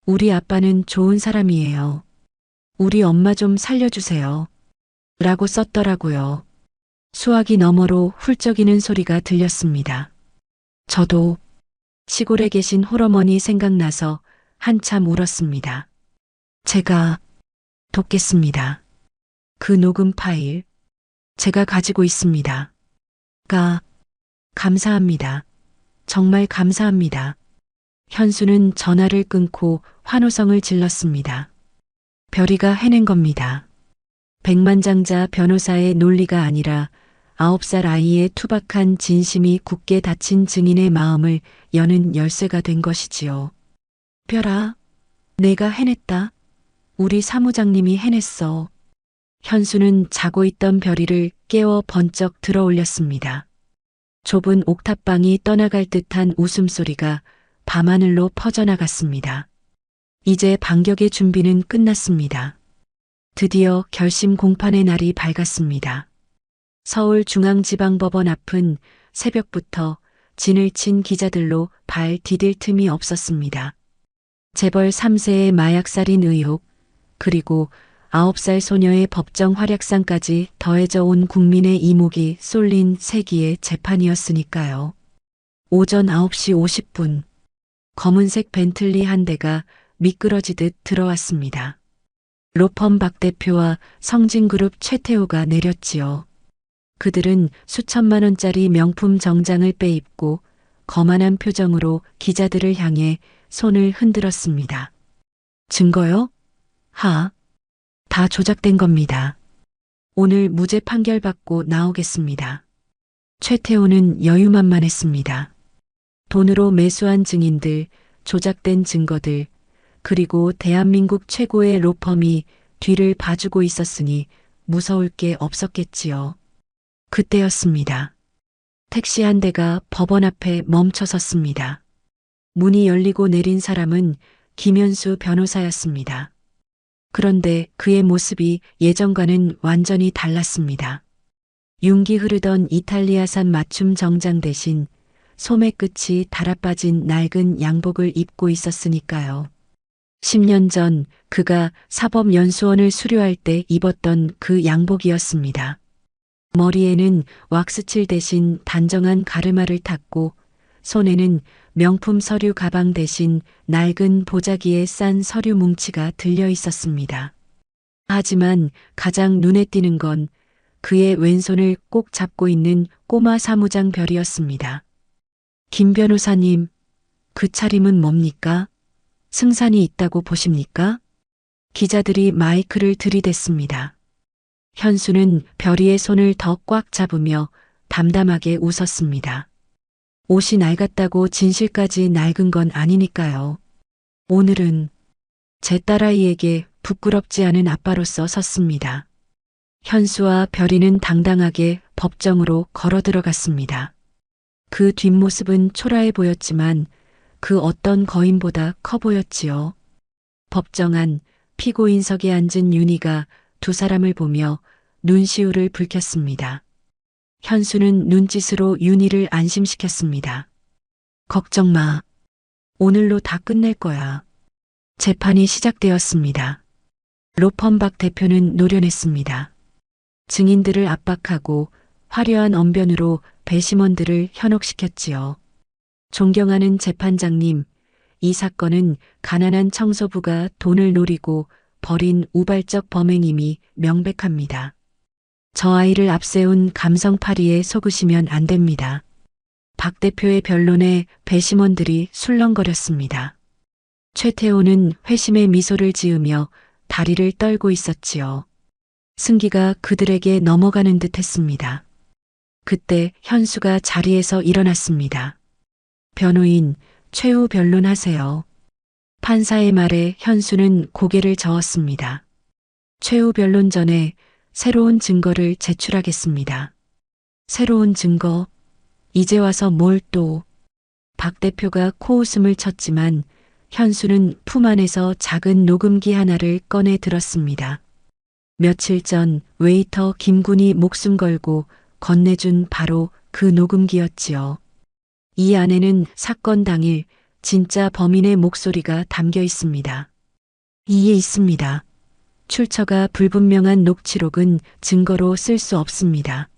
Speaker 1: 우리 아빠는 좋은 사람이에요. 우리 엄마 좀 살려주세요. 라고 썼더라고요. 수화기 너머로 훌쩍이는 소리가 들렸습니다. 저도 시골에 계신 홀어머니 생각나서 한참 울었습니다. 제가 돕겠습니다. 그 녹음 파일 제가 가지고 있습니다. 감사합니다. 정말 감사합니다. 현수는 전화를 끊고 환호성을 질렀습니다. 별이가 해낸 겁니다. 백만장자 변호사의 논리가 아니라 9살 아이의 투박한 진심이 굳게 닫힌 증인의 마음을 여는 열쇠가 된 것이지요. 별아, 내가 해냈다. 우리 사무장님이 해냈어. 현수는 자고 있던 별이를 깨워 번쩍 들어 올렸습니다. 좁은 옥탑방이 떠나갈 듯한 웃음소리가 밤하늘로 퍼져나갔습니다. 이제 반격의 준비는 끝났습니다. 드디어 결심 공판의 날이 밝았습니다. 서울중앙지방법원 앞은 새벽부터 진을 친 기자들로 발 디딜 틈이 없었습니다. 재벌 3세의 마약살인 의혹, 그리고 9살 소녀의 법정 활약상까지 더해져 온 국민의 이목이 쏠린 세기의 재판이었으니까요. 오전 9시 50분, 검은색 벤틀리 한 대가 미끄러지듯 들어왔습니다. 로펌 박 대표와 성진그룹 최태호가 내렸지요. 그들은 수천만 원짜리 명품 정장을 빼입고 거만한 표정으로 기자들을 향해 손을 흔들었습니다. 증거요? 다 조작된 겁니다. 오늘 무죄 판결 받고 나오겠습니다. 최태호는 여유만만했습니다. 돈으로 매수한 증인들, 조작된 증거들, 그리고 대한민국 최고의 로펌이 뒤를 봐주고 있었으니 무서울 게 없었겠지요. 그때였습니다. 택시 한 대가 법원 앞에 멈춰 섰습니다. 문이 열리고 내린 사람은 김현수 변호사였습니다. 그런데 그의 모습이 예전과는 완전히 달랐습니다. 윤기 흐르던 이탈리아산 맞춤 정장 대신 소매 끝이 달아빠진 낡은 양복을 입고 있었으니까요. 10년 전 그가 사법연수원을 수료할 때 입었던 그 양복이었습니다. 머리에는 왁스칠 대신 단정한 가르마를 탔고 손에는 명품 서류 가방 대신 낡은 보자기에 싼 서류 뭉치가 들려 있었습니다. 하지만 가장 눈에 띄는 건 그의 왼손을 꼭 잡고 있는 꼬마 사무장 별이었습니다. 김 변호사님, 그 차림은 뭡니까? 승산이 있다고 보십니까? 기자들이 마이크를 들이댔습니다. 현수는 별이의 손을 더 꽉 잡으며 담담하게 웃었습니다. 옷이 낡았다고 진실까지 낡은 건 아니니까요. 오늘은 제 딸아이에게 부끄럽지 않은 아빠로서 섰습니다. 현수와 별이는 당당하게 법정으로 걸어 들어갔습니다. 그 뒷모습은 초라해 보였지만 그 어떤 거인보다 커 보였지요. 법정 안 피고인석에 앉은 윤희가 두 사람을 보며 눈시울을 붉혔습니다. 현수는 눈짓으로 윤희를 안심시켰습니다. 걱정 마. 오늘로 다 끝낼 거야. 재판이 시작되었습니다. 로펌 박 대표는 노련했습니다. 증인들을 압박하고 화려한 언변으로 배심원들을 현혹시켰지요. 존경하는 재판장님, 이 사건은 가난한 청소부가 돈을 노리고 벌인 우발적 범행임이 명백합니다. 저 아이를 앞세운 감성파리에 속으시면 안 됩니다. 박 대표의 변론에 배심원들이 술렁거렸습니다. 최태호는 회심의 미소를 지으며 다리를 떨고 있었지요. 승기가 그들에게 넘어가는 듯 했습니다. 그때 현수가 자리에서 일어났습니다. 변호인, 최후 변론하세요. 판사의 말에 현수는 고개를 저었습니다. 최후 변론 전에 새로운 증거를 제출하겠습니다. 새로운 증거? 이제 와서 뭘 또? 박 대표가 코웃음을 쳤지만 현수는 품 안에서 작은 녹음기 하나를 꺼내 들었습니다. 며칠 전 웨이터 김군이 목숨 걸고 건네준 바로 그 녹음기였지요. 이 안에는 사건 당일 진짜 범인의 목소리가 담겨 있습니다. 이에 있습니다. 출처가 불분명한 녹취록은 증거로 쓸 수 없습니다.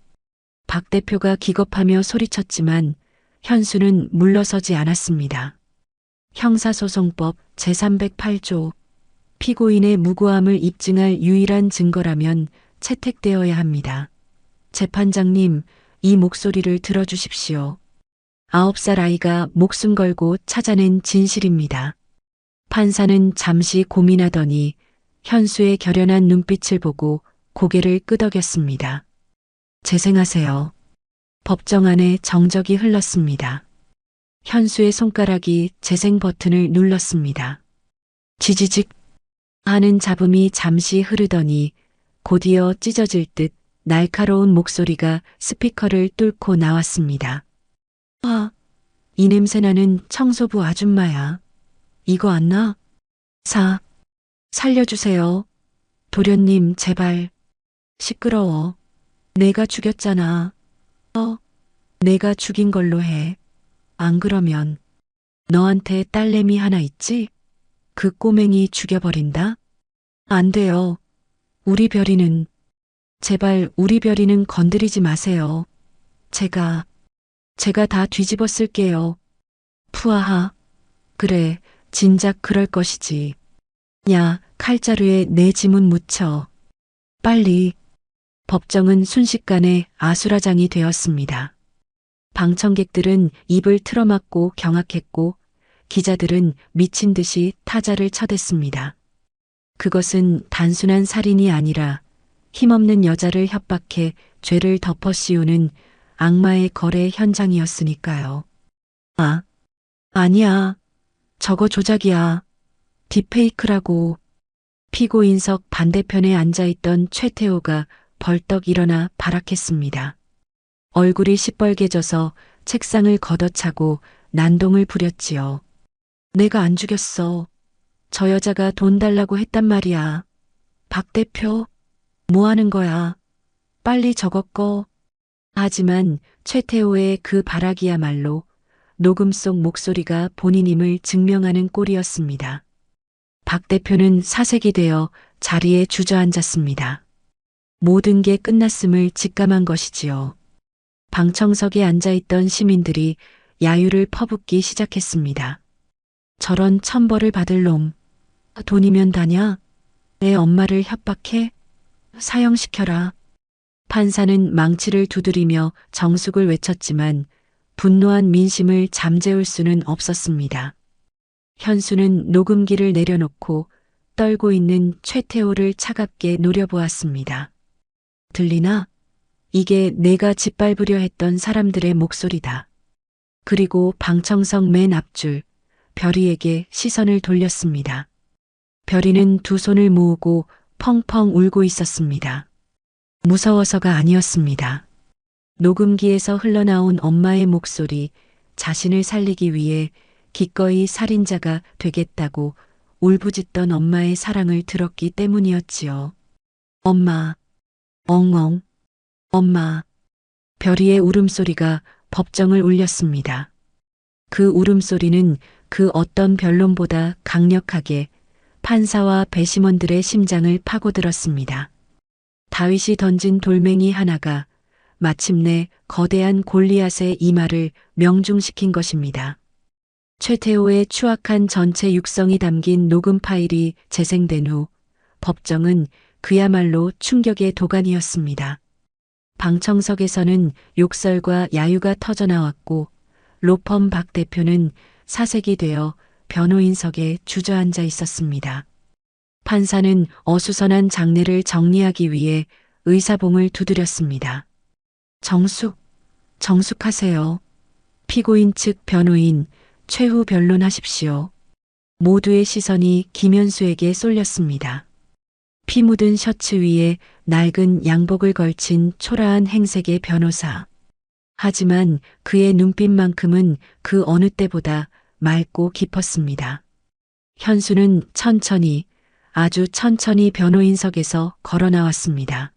Speaker 1: 박 대표가 기겁하며 소리쳤지만 현수는 물러서지 않았습니다. 형사소송법 제308조 피고인의 무고함을 입증할 유일한 증거라면 채택되어야 합니다. 재판장님, 이 목소리를 들어주십시오. 9살 아이가 목숨 걸고 찾아낸 진실입니다. 판사는 잠시 고민하더니 현수의 결연한 눈빛을 보고 고개를 끄덕였습니다. 재생하세요. 법정 안에 정적이 흘렀습니다. 현수의 손가락이 재생 버튼을 눌렀습니다. 지지직 하는 잡음이 잠시 흐르더니 곧이어 찢어질 듯 날카로운 목소리가 스피커를 뚫고 나왔습니다. 아, 이 냄새나는 청소부 아줌마야. 이거 안 나? 살려주세요. 도련님, 제발. 시끄러워. 내가 죽였잖아. 내가 죽인 걸로 해. 안 그러면 너한테 딸내미 하나 있지? 그 꼬맹이 죽여버린다? 안 돼요. 우리 별이는, 제발 우리 별이는 건드리지 마세요. 제가 다 뒤집어 쓸게요. 푸아하. 그래, 진작 그럴 것이지. 야, 칼자루에 내 지문 묻혀. 빨리. 법정은 순식간에 아수라장이 되었습니다. 방청객들은 입을 틀어막고 경악했고 기자들은 미친 듯이 타자를 쳐댔습니다. 그것은 단순한 살인이 아니라 힘없는 여자를 협박해 죄를 덮어씌우는 악마의 거래 현장이었으니까요. 아니야. 저거 조작이야. 딥페이크라고. 피고인석 반대편에 앉아있던 최태호가 벌떡 일어나 발악했습니다. 얼굴이 시뻘개져서 책상을 걷어차고 난동을 부렸지요. 내가 안 죽였어. 저 여자가 돈 달라고 했단 말이야. 박 대표, 뭐 하는 거야? 빨리 저거 꺼. 하지만 최태호의 그 발악이야말로 녹음 속 목소리가 본인임을 증명하는 꼴이었습니다. 박 대표는 사색이 되어 자리에 주저앉았습니다. 모든 게 끝났음을 직감한 것이지요. 방청석에 앉아있던 시민들이 야유를 퍼붓기 시작했습니다. 저런 천벌을 받을 놈. 돈이면 다냐? 내 엄마를 협박해? 사형시켜라. 판사는 망치를 두드리며 정숙을 외쳤지만 분노한 민심을 잠재울 수는 없었습니다. 현수는 녹음기를 내려놓고 떨고 있는 최태호를 차갑게 노려보았습니다. 들리나? 이게 내가 짓밟으려 했던 사람들의 목소리다. 그리고 방청석 맨 앞줄 별이에게 시선을 돌렸습니다. 별이는 두 손을 모으고 펑펑 울고 있었습니다. 무서워서가 아니었습니다. 녹음기에서 흘러나온 엄마의 목소리, 자신을 살리기 위해 기꺼이 살인자가 되겠다고 울부짖던 엄마의 사랑을 들었기 때문이었지요. 엄마, 엉엉, 엄마. 별이의 울음소리가 법정을 울렸습니다. 그 울음소리는 그 어떤 변론보다 강력하게 판사와 배심원들의 심장을 파고들었습니다. 다윗이 던진 돌멩이 하나가 마침내 거대한 골리앗의 이마를 명중시킨 것입니다. 최태호의 추악한 전체 육성이 담긴 녹음 파일이 재생된 후 법정은 그야말로 충격의 도가니였습니다. 방청석에서는 욕설과 야유가 터져나왔고 로펌 박 대표는 사색이 되어 변호인석에 주저앉아 있었습니다. 판사는 어수선한 장례를 정리하기 위해 의사봉을 두드렸습니다. 정숙하세요. 피고인 측 변호인 최후 변론하십시오. 모두의 시선이 김현수에게 쏠렸습니다. 피 묻은 셔츠 위에 낡은 양복을 걸친 초라한 행색의 변호사. 하지만 그의 눈빛만큼은 그 어느 때보다 맑고 깊었습니다. 현수는 천천히, 아주 천천히 변호인석에서 걸어 나왔습니다.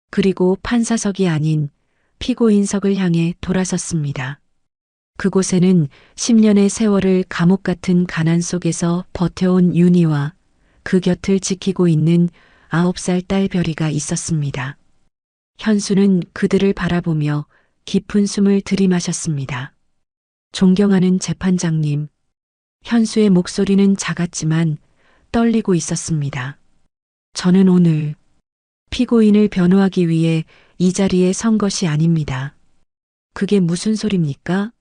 Speaker 1: 그리고 판사석이 아닌 피고인석을 향해 돌아섰습니다. 그곳에는 10년의 세월을 감옥 같은 가난 속에서 버텨온 윤희와 그 곁을 지키고 있는 9살 딸 별이가 있었습니다. 현수는 그들을 바라보며 깊은 숨을 들이마셨습니다. 존경하는 재판장님. 현수의 목소리는 작았지만 떨리고 있었습니다. 저는 오늘 피고인을 변호하기 위해 이 자리에 선 것이 아닙니다. 그게 무슨 소립니까?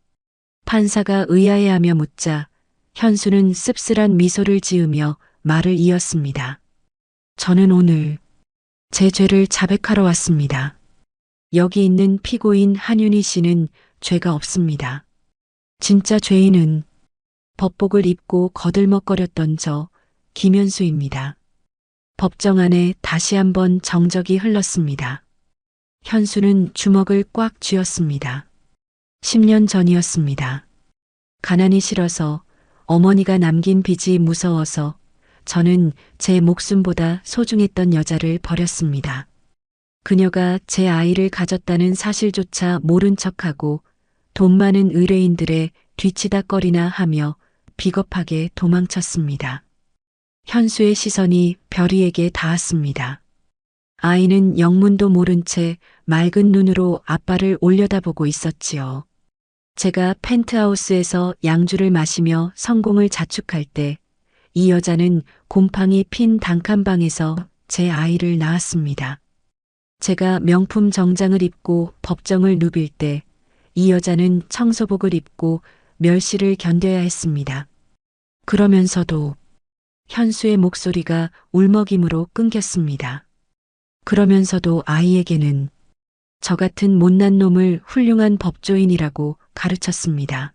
Speaker 1: 판사가 의아해하며 묻자 현수는 씁쓸한 미소를 지으며 말을 이었습니다. 저는 오늘 제 죄를 자백하러 왔습니다. 여기 있는 피고인 한윤희 씨는 죄가 없습니다. 진짜 죄인은 법복을 입고 거들먹거렸던 저 김현수입니다. 법정 안에 다시 한번 정적이 흘렀습니다. 현수는 주먹을 꽉 쥐었습니다. 10년 전이었습니다. 가난이 싫어서 어머니가 남긴 빚이 무서워서 저는 제 목숨보다 소중했던 여자를 버렸습니다. 그녀가 제 아이를 가졌다는 사실조차 모른 척하고 돈 많은 의뢰인들의 뒤치다꺼리나 하며 비겁하게 도망쳤습니다. 현수의 시선이 별이에게 닿았습니다. 아이는 영문도 모른 채 맑은 눈으로 아빠를 올려다보고 있었지요. 제가 펜트하우스에서 양주를 마시며 성공을 자축할 때 이 여자는 곰팡이 핀 단칸방에서 제 아이를 낳았습니다. 제가 명품 정장을 입고 법정을 누빌 때 이 여자는 청소복을 입고 멸시를 견뎌야 했습니다. 그러면서도 현수의 목소리가 울먹임으로 끊겼습니다. 그러면서도 아이에게는 저 같은 못난 놈을 훌륭한 법조인이라고 가르쳤습니다.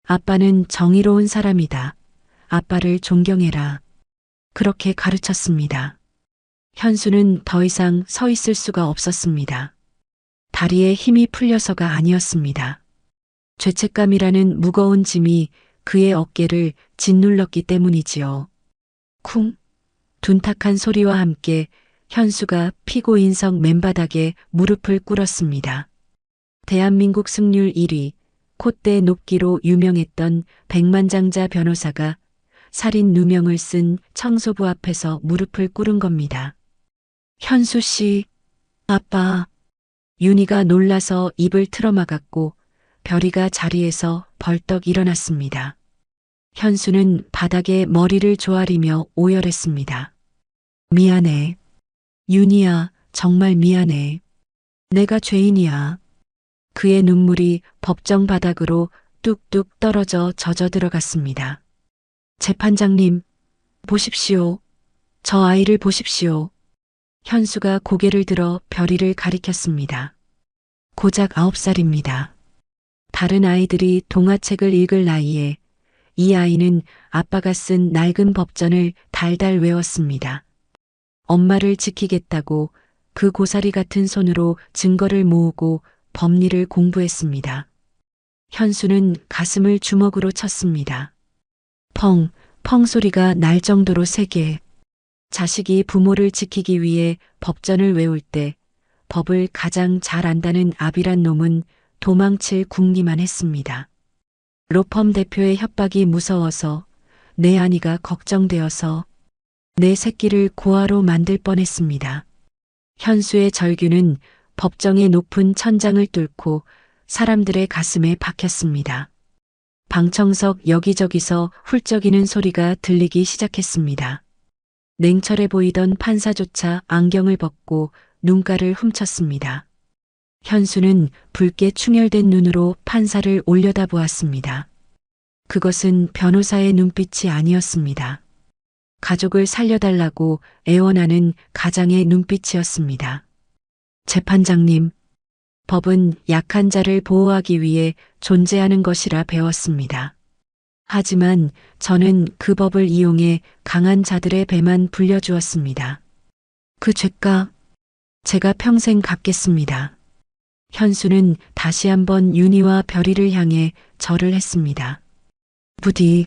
Speaker 1: 아빠는 정의로운 사람이다. 아빠를 존경해라. 그렇게 가르쳤습니다. 현수는 더 이상 서 있을 수가 없었습니다. 다리에 힘이 풀려서가 아니었습니다. 죄책감이라는 무거운 짐이 그의 어깨를 짓눌렀기 때문이지요. 쿵! 둔탁한 소리와 함께 현수가 피고인석 맨바닥에 무릎을 꿇었습니다. 대한민국 승률 1위, 콧대 높기로 유명했던 백만장자 변호사가 살인 누명을 쓴 청소부 앞에서 무릎을 꿇은 겁니다. 현수 씨, 아빠. 윤희가 놀라서 입을 틀어막았고 별이가 자리에서 벌떡 일어났습니다. 현수는 바닥에 머리를 조아리며 오열했습니다. 미안해. 윤희야, 정말 미안해. 내가 죄인이야. 그의 눈물이 법정 바닥으로 뚝뚝 떨어져 젖어 들어갔습니다. 재판장님, 보십시오. 저 아이를 보십시오. 현수가 고개를 들어 별이를 가리켰습니다. 고작 9살입니다. 다른 아이들이 동화책을 읽을 나이에 이 아이는 아빠가 쓴 낡은 법전을 달달 외웠습니다. 엄마를 지키겠다고 그 고사리 같은 손으로 증거를 모으고 법리를 공부했습니다. 현수는 가슴을 주먹으로 쳤습니다. 펑, 펑 소리가 날 정도로 세게. 자식이 부모를 지키기 위해 법전을 외울 때 법을 가장 잘 안다는 아비란 놈은 도망칠 궁리만 했습니다. 로펌 대표의 협박이 무서워서 내 아니가 걱정되어서 내 새끼를 고아로 만들 뻔했습니다. 현수의 절규는 법정의 높은 천장을 뚫고 사람들의 가슴에 박혔습니다. 방청석 여기저기서 훌쩍이는 소리가 들리기 시작했습니다. 냉철해 보이던 판사조차 안경을 벗고 눈가를 훔쳤습니다. 현수는 붉게 충혈된 눈으로 판사를 올려다보았습니다. 그것은 변호사의 눈빛이 아니었습니다. 가족을 살려달라고 애원하는 가장의 눈빛이었습니다. 재판장님, 법은 약한 자를 보호하기 위해 존재하는 것이라 배웠습니다. 하지만 저는 그 법을 이용해 강한 자들의 배만 불려주었습니다. 그 죄값 제가 평생 갚겠습니다. 현수는 다시 한번 윤희와 별이를 향해 절을 했습니다. 부디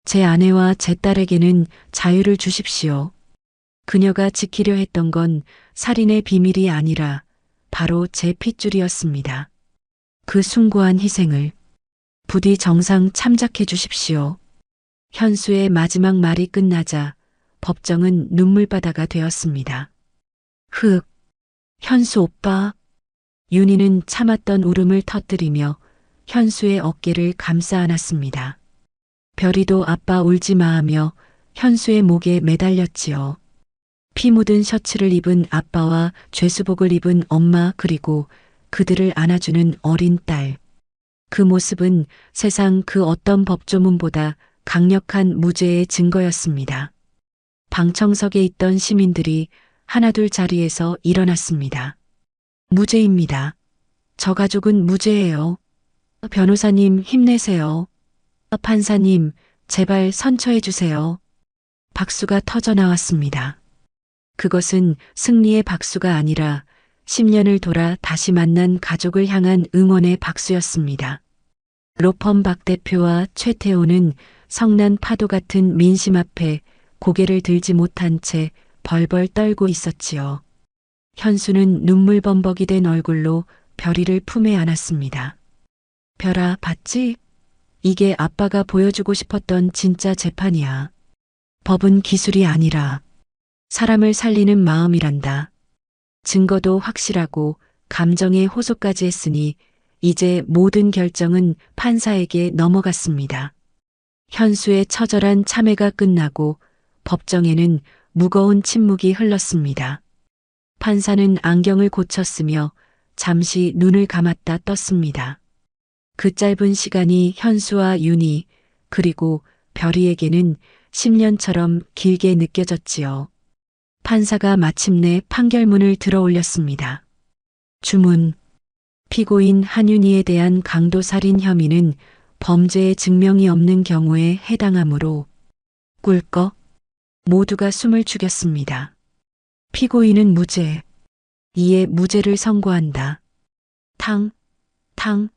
Speaker 1: 제 아내와 제 딸에게는 자유를 주십시오. 그녀가 지키려 했던 건 살인의 비밀이 아니라 바로 제 핏줄이었습니다. 그 숭고한 희생을 부디 정상 참작해 주십시오. 현수의 마지막 말이 끝나자 법정은 눈물바다가 되었습니다. 흑, 현수 오빠. 윤희는 참았던 울음을 터뜨리며 현수의 어깨를 감싸 안았습니다. 별이도 아빠 울지 마 하며 현수의 목에 매달렸지요. 피 묻은 셔츠를 입은 아빠와 죄수복을 입은 엄마 그리고 그들을 안아주는 어린 딸. 그 모습은 세상 그 어떤 법조문보다 강력한 무죄의 증거였습니다. 방청석에 있던 시민들이 하나둘 자리에서 일어났습니다. 무죄입니다. 저 가족은 무죄예요. 변호사님 힘내세요. 판사님 제발 선처해 주세요. 박수가 터져 나왔습니다. 그것은 승리의 박수가 아니라 10년을 돌아 다시 만난 가족을 향한 응원의 박수였습니다. 로펌 박 대표와 최태호는 성난 파도 같은 민심 앞에 고개를 들지 못한 채 벌벌 떨고 있었지요. 현수는 눈물 범벅이 된 얼굴로 별이를 품에 안았습니다. 별아, 봤지? 이게 아빠가 보여주고 싶었던 진짜 재판이야. 법은 기술이 아니라 사람을 살리는 마음이란다. 증거도 확실하고 감정의 호소까지 했으니 이제 모든 결정은 판사에게 넘어갔습니다. 현수의 처절한 참회가 끝나고 법정에는 무거운 침묵이 흘렀습니다. 판사는 안경을 고쳤으며 잠시 눈을 감았다 떴습니다. 그 짧은 시간이 현수와 윤희 그리고 별이에게는 10년처럼 길게 느껴졌지요. 판사가 마침내 판결문을 들어 올렸습니다. 주문. 피고인 한윤희에 대한 강도살인 혐의는 범죄의 증명이 없는 경우에 해당하므로 꿀꺽 모두가 숨을 죽였습니다. 피고인은 무죄. 이에 무죄를 선고한다. 탕, 탕,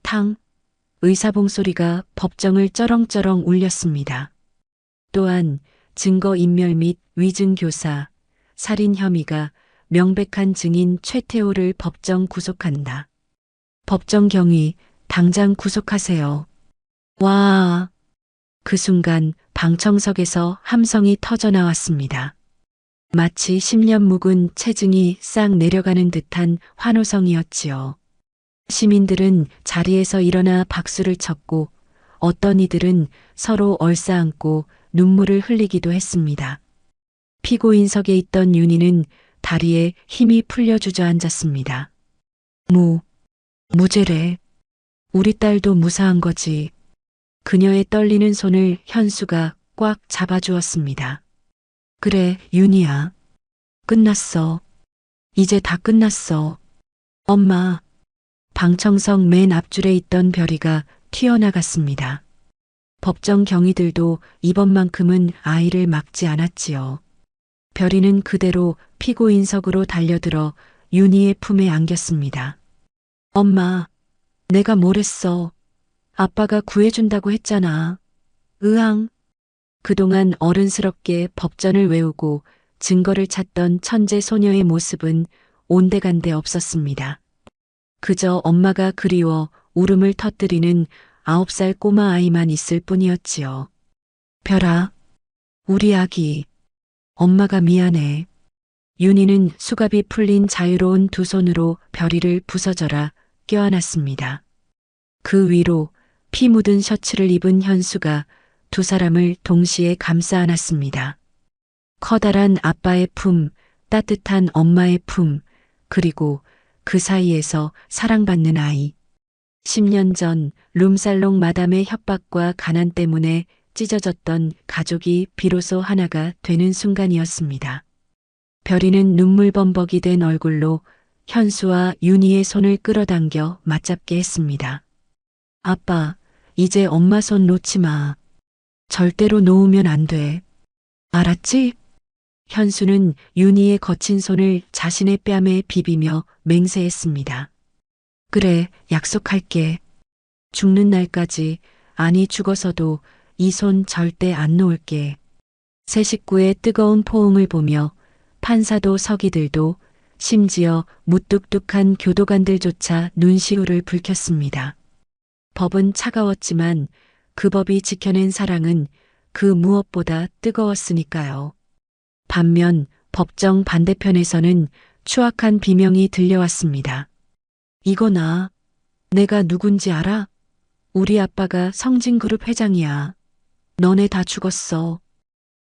Speaker 1: 탕. 의사봉소리가 법정을 쩌렁쩌렁 울렸습니다. 또한 증거인멸 및 위증교사, 살인 혐의가 명백한 증인 최태호를 법정 구속한다. 법정 경위 당장 구속하세요. 와. 그 순간 방청석에서 함성이 터져 나왔습니다. 마치 10년 묵은 체증이 싹 내려가는 듯한 환호성이었지요. 시민들은 자리에서 일어나 박수를 쳤고 어떤 이들은 서로 얼싸안고 눈물을 흘리기도 했습니다. 피고인석에 있던 윤희는 다리에 힘이 풀려 주저앉았습니다. 무죄래. 우리 딸도 무사한 거지. 그녀의 떨리는 손을 현수가 꽉 잡아주었습니다. 그래, 윤희야. 끝났어. 이제 다 끝났어. 엄마. 방청석 맨 앞줄에 있던 별이가 튀어나갔습니다. 법정 경위들도 이번만큼은 아이를 막지 않았지요. 별이는 그대로 피고인석으로 달려들어 윤희의 품에 안겼습니다. 엄마, 내가 뭘 했어? 아빠가 구해준다고 했잖아. 으앙. 그동안 어른스럽게 법전을 외우고 증거를 찾던 천재 소녀의 모습은 온데간데 없었습니다. 그저 엄마가 그리워 울음을 터뜨리는 9살 꼬마 아이만 있을 뿐이었지요. 별아, 우리 아기. 엄마가 미안해. 윤희는 수갑이 풀린 자유로운 두 손으로 별이를 부서져라 껴안았습니다. 그 위로 피 묻은 셔츠를 입은 현수가 두 사람을 동시에 감싸 안았습니다. 커다란 아빠의 품, 따뜻한 엄마의 품, 그리고 그 사이에서 사랑받는 아이. 10년 전 룸살롱 마담의 협박과 가난 때문에 찢어졌던 가족이 비로소 하나가 되는 순간이었습니다. 별이는 눈물범벅이 된 얼굴로 현수와 윤희의 손을 끌어당겨 맞잡게 했습니다. 아빠, 이제 엄마 손 놓지 마. 절대로 놓으면 안 돼. 알았지? 현수는 윤희의 거친 손을 자신의 뺨에 비비며 맹세했습니다. 그래, 약속할게. 죽는 날까지, 아니 죽어서도 이 손 절대 안 놓을게. 새 식구의 뜨거운 포옹을 보며 판사도 서기들도 심지어 무뚝뚝한 교도관들조차 눈시울을 붉혔습니다. 법은 차가웠지만 그 법이 지켜낸 사랑은 그 무엇보다 뜨거웠으니까요. 반면 법정 반대편에서는 추악한 비명이 들려왔습니다. 이거나 내가 누군지 알아? 우리 아빠가 성진그룹 회장이야. 너네 다 죽었어.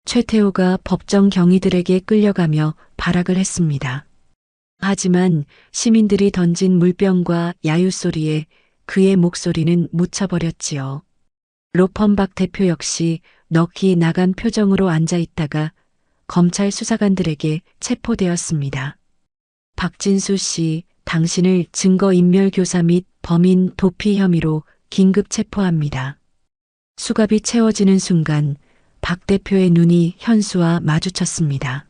Speaker 1: 최태호가 법정 경위들에게 끌려가며 발악을 했습니다. 하지만 시민들이 던진 물병과 야유 소리에 그의 목소리는 묻혀버렸지요. 로펌박 대표 역시 넋이 나간 표정으로 앉아 있다가 검찰 수사관들에게 체포되었습니다. 박진수 씨, 당신을 증거인멸교사 및 범인 도피 혐의로 긴급 체포합니다. 수갑이 채워지는 순간 박 대표의 눈이 현수와 마주쳤습니다.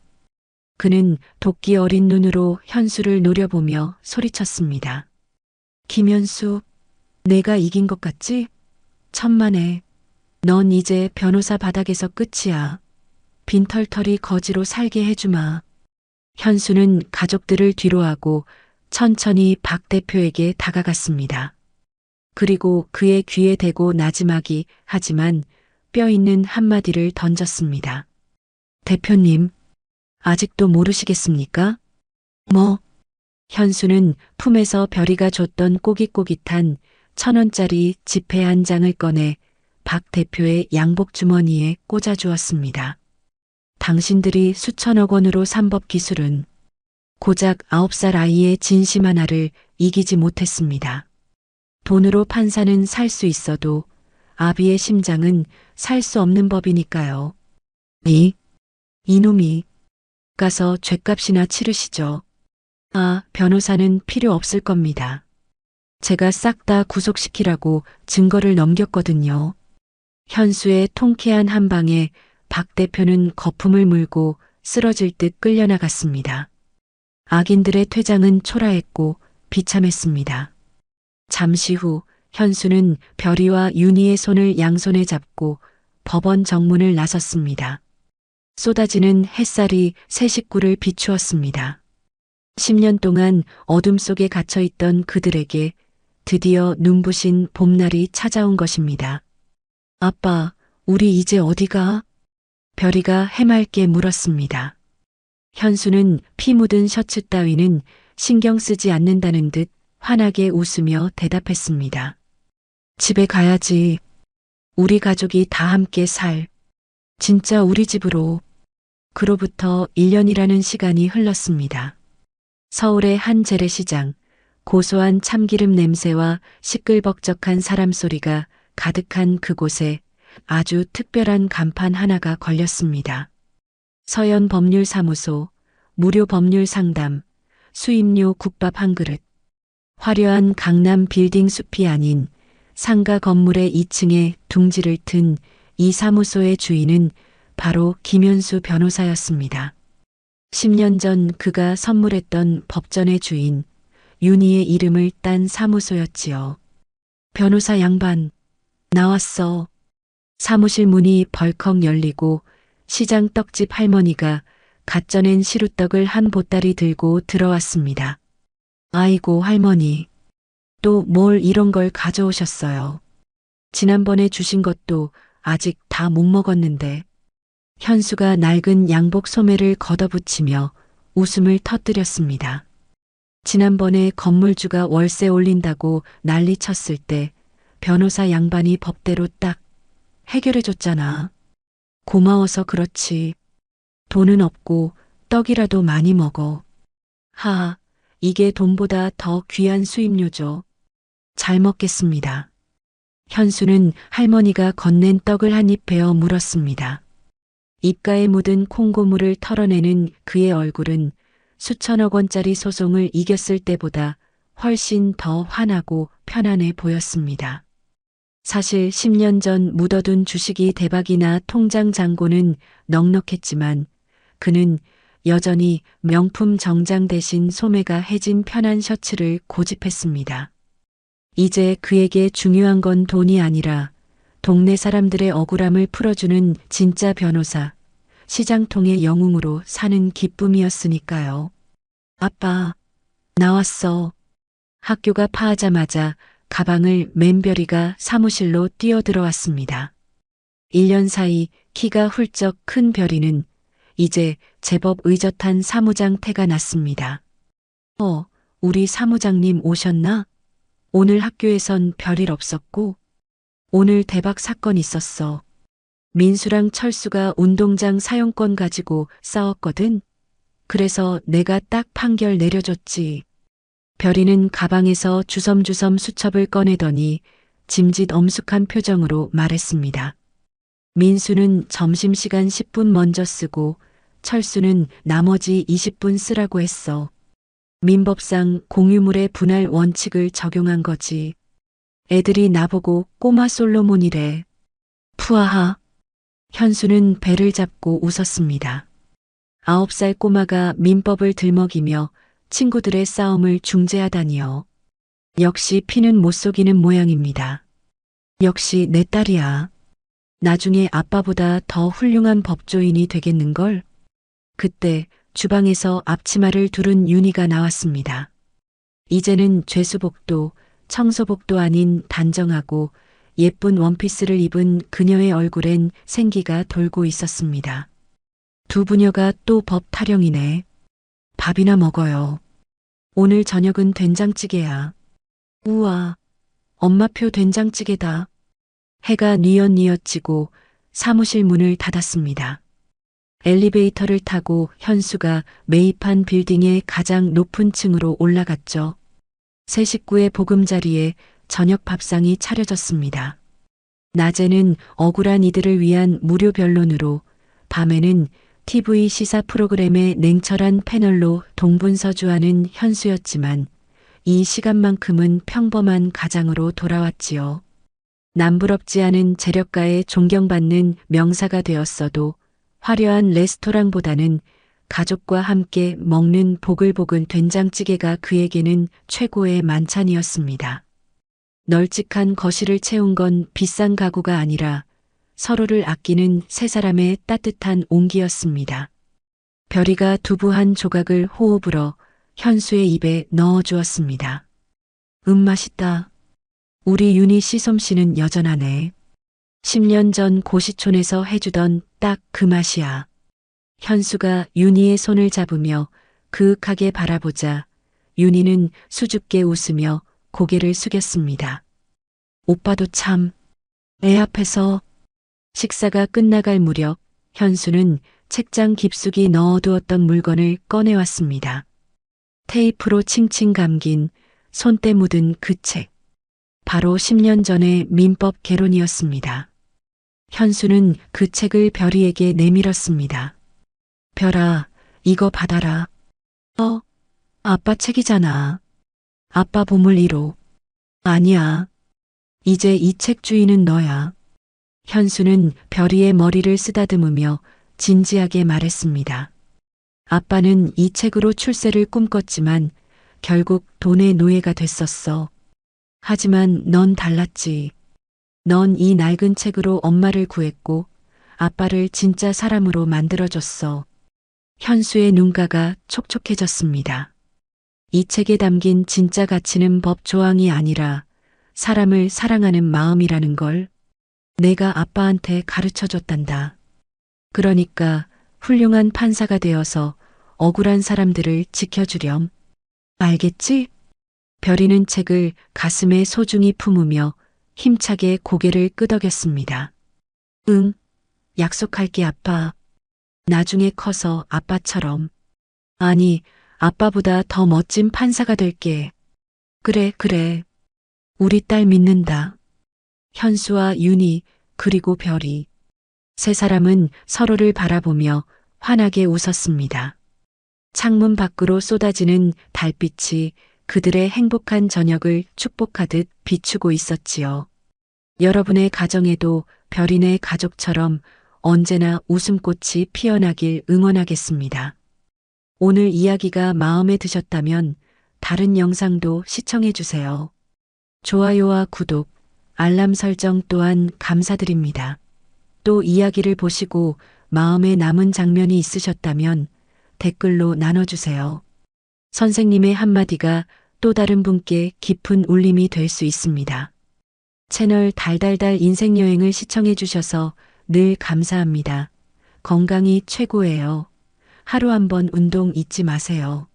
Speaker 1: 그는 도끼 어린 눈으로 현수를 노려보며 소리쳤습니다. 김현수, 내가 이긴 것 같지? 천만에. 넌 이제 변호사 바닥에서 끝이야. 빈털터리 거지로 살게 해주마. 현수는 가족들을 뒤로하고 천천히 박 대표에게 다가갔습니다. 그리고 그의 귀에 대고 나지막이 하지만 뼈 있는 한마디를 던졌습니다. 대표님, 아직도 모르시겠습니까? 뭐? 현수는 품에서 별이가 줬던 꼬깃꼬깃한 1,000원짜리 지폐 한 장을 꺼내 박 대표의 양복 주머니에 꽂아주었습니다. 당신들이 수천억 원으로 산 법 기술은 고작 9살 아이의 진심 하나를 이기지 못했습니다. 돈으로 판사는 살 수 있어도 아비의 심장은 살 수 없는 법이니까요. 이놈이 가서 죗값이나 치르시죠. 아, 변호사는 필요 없을 겁니다. 제가 싹 다 구속시키라고 증거를 넘겼거든요. 현수의 통쾌한 한 방에 박 대표는 거품을 물고 쓰러질 듯 끌려나갔습니다. 악인들의 퇴장은 초라했고 비참했습니다. 잠시 후 현수는 별이와 윤희의 손을 양손에 잡고 법원 정문을 나섰습니다. 쏟아지는 햇살이 새 식구를 비추었습니다. 10년 동안 어둠 속에 갇혀있던 그들에게 드디어 눈부신 봄날이 찾아온 것입니다. 아빠, 우리 이제 어디가? 별이가 해맑게 물었습니다. 현수는 피 묻은 셔츠 따위는 신경 쓰지 않는다는 듯 환하게 웃으며 대답했습니다. 집에 가야지. 우리 가족이 다 함께 진짜 우리 집으로. 그로부터 1년이라는 시간이 흘렀습니다. 서울의 한 재래시장, 고소한 참기름 냄새와 시끌벅적한 사람 소리가 가득한 그곳에 아주 특별한 간판 하나가 걸렸습니다. 서현 법률사무소, 무료 법률 상담, 수임료 국밥 한 그릇. 화려한 강남 빌딩 숲이 아닌 상가 건물의 2층에 둥지를 튼 이 사무소의 주인은 바로 김현수 변호사였습니다. 10년 전 그가 선물했던 법전의 주인, 윤희의 이름을 딴 사무소였지요. 변호사 양반, 나왔어. 사무실 문이 벌컥 열리고 시장 떡집 할머니가 갓 쪄낸 시루떡을 한 보따리 들고 들어왔습니다. 아이고 할머니, 또 뭘 이런 걸 가져오셨어요. 지난번에 주신 것도 아직 다 못 먹었는데. 현수가 낡은 양복 소매를 걷어붙이며 웃음을 터뜨렸습니다. 지난번에 건물주가 월세 올린다고 난리 쳤을 때 변호사 양반이 법대로 딱 해결해줬잖아. 고마워서 그렇지. 돈은 없고 떡이라도 많이 먹어. 하하, 이게 돈보다 더 귀한 수입료죠. 잘 먹겠습니다. 현수는 할머니가 건넨 떡을 한 입 베어 물었습니다. 입가에 묻은 콩고물을 털어내는 그의 얼굴은 수천억 원짜리 소송을 이겼을 때보다 훨씬 더 환하고 편안해 보였습니다. 사실 10년 전 묻어둔 주식이 대박이 나 통장 잔고는 넉넉했지만 그는 여전히 명품 정장 대신 소매가 해진 편한 셔츠를 고집했습니다. 이제 그에게 중요한 건 돈이 아니라 동네 사람들의 억울함을 풀어주는 진짜 변호사, 시장통의 영웅으로 사는 기쁨이었으니까요. 아빠, 나왔어. 학교가 파하자마자 가방을 맨 별이가 사무실로 뛰어들어왔습니다. 1년 사이 키가 훌쩍 큰 별이는 이제 제법 의젓한 사무장 태가 났습니다. 우리 사무장님 오셨나? 오늘 학교에선 별일 없었고 오늘 대박 사건 있었어. 민수랑 철수가 운동장 사용권 가지고 싸웠거든. 그래서 내가 딱 판결 내려줬지. 별이는 가방에서 주섬주섬 수첩을 꺼내더니 짐짓 엄숙한 표정으로 말했습니다. 민수는 점심시간 10분 먼저 쓰고 철수는 나머지 20분 쓰라고 했어. 민법상 공유물의 분할 원칙을 적용한 거지. 애들이 나보고 꼬마 솔로몬이래. 푸아하. 현수는 배를 잡고 웃었습니다. 9살 꼬마가 민법을 들먹이며 친구들의 싸움을 중재하다니요. 역시 피는 못 속이는 모양입니다. 역시 내 딸이야. 나중에 아빠보다 더 훌륭한 법조인이 되겠는걸? 그때 주방에서 앞치마를 두른 윤희가 나왔습니다. 이제는 죄수복도 청소복도 아닌 단정하고 예쁜 원피스를 입은 그녀의 얼굴엔 생기가 돌고 있었습니다. 두 부녀가 또 법 타령이네. 밥이나 먹어요. 오늘 저녁은 된장찌개야. 우와, 엄마표 된장찌개다. 해가 뉘엿뉘엿 지고 사무실 문을 닫았습니다. 엘리베이터를 타고 현수가 매입한 빌딩의 가장 높은 층으로 올라갔죠. 세 식구의 보금자리에 저녁 밥상이 차려졌습니다. 낮에는 억울한 이들을 위한 무료 변론으로, 밤에는 TV 시사 프로그램의 냉철한 패널로 동분서주하는 현수였지만 이 시간만큼은 평범한 가장으로 돌아왔지요. 남부럽지 않은 재력가에 존경받는 명사가 되었어도 화려한 레스토랑보다는 가족과 함께 먹는 보글보글 된장찌개가 그에게는 최고의 만찬이었습니다. 널찍한 거실을 채운 건 비싼 가구가 아니라 서로를 아끼는 세 사람의 따뜻한 온기였습니다. 별이가 두부 한 조각을 호흡으로 현수의 입에 넣어주었습니다. 맛있다. 우리 윤희 씨 솜씨는 여전하네. 10년 전 고시촌에서 해주던 딱 그 맛이야. 현수가 윤희의 손을 잡으며 그윽하게 바라보자 윤희는 수줍게 웃으며 고개를 숙였습니다. 오빠도 참. 애 앞에서. 식사가 끝나갈 무렵 현수는 책장 깊숙이 넣어두었던 물건을 꺼내왔습니다. 테이프로 칭칭 감긴 손때 묻은 그 책. 바로 10년 전의 민법 개론이었습니다. 현수는 그 책을 별이에게 내밀었습니다. 별아, 이거 받아라. 아빠 책이잖아. 아빠 보물 1호. 아니야. 이제 이 책 주인은 너야. 현수는 별이의 머리를 쓰다듬으며 진지하게 말했습니다. 아빠는 이 책으로 출세를 꿈꿨지만 결국 돈의 노예가 됐었어. 하지만 넌 달랐지. 넌 이 낡은 책으로 엄마를 구했고 아빠를 진짜 사람으로 만들어줬어. 현수의 눈가가 촉촉해졌습니다. 이 책에 담긴 진짜 가치는 법 조항이 아니라 사람을 사랑하는 마음이라는 걸 내가 아빠한테 가르쳐줬단다. 그러니까 훌륭한 판사가 되어서 억울한 사람들을 지켜주렴. 알겠지? 별이는 책을 가슴에 소중히 품으며 힘차게 고개를 끄덕였습니다. 응, 약속할게 아빠. 나중에 커서 아빠처럼. 아니, 아빠보다 더 멋진 판사가 될게. 그래. 우리 딸 믿는다. 현수와 윤희 그리고 별이. 세 사람은 서로를 바라보며 환하게 웃었습니다. 창문 밖으로 쏟아지는 달빛이 그들의 행복한 저녁을 축복하듯 비추고 있었지요. 여러분의 가정에도 별이네 가족처럼 언제나 웃음꽃이 피어나길 응원하겠습니다. 오늘 이야기가 마음에 드셨다면 다른 영상도 시청해 주세요. 좋아요와 구독, 알람 설정 또한 감사드립니다. 또 이야기를 보시고 마음에 남은 장면이 있으셨다면 댓글로 나눠주세요. 선생님의 한마디가 또 다른 분께 깊은 울림이 될 수 있습니다. 채널 달달달 인생여행을 시청해 주셔서 늘 감사합니다. 건강이 최고예요. 하루 한번 운동 잊지 마세요.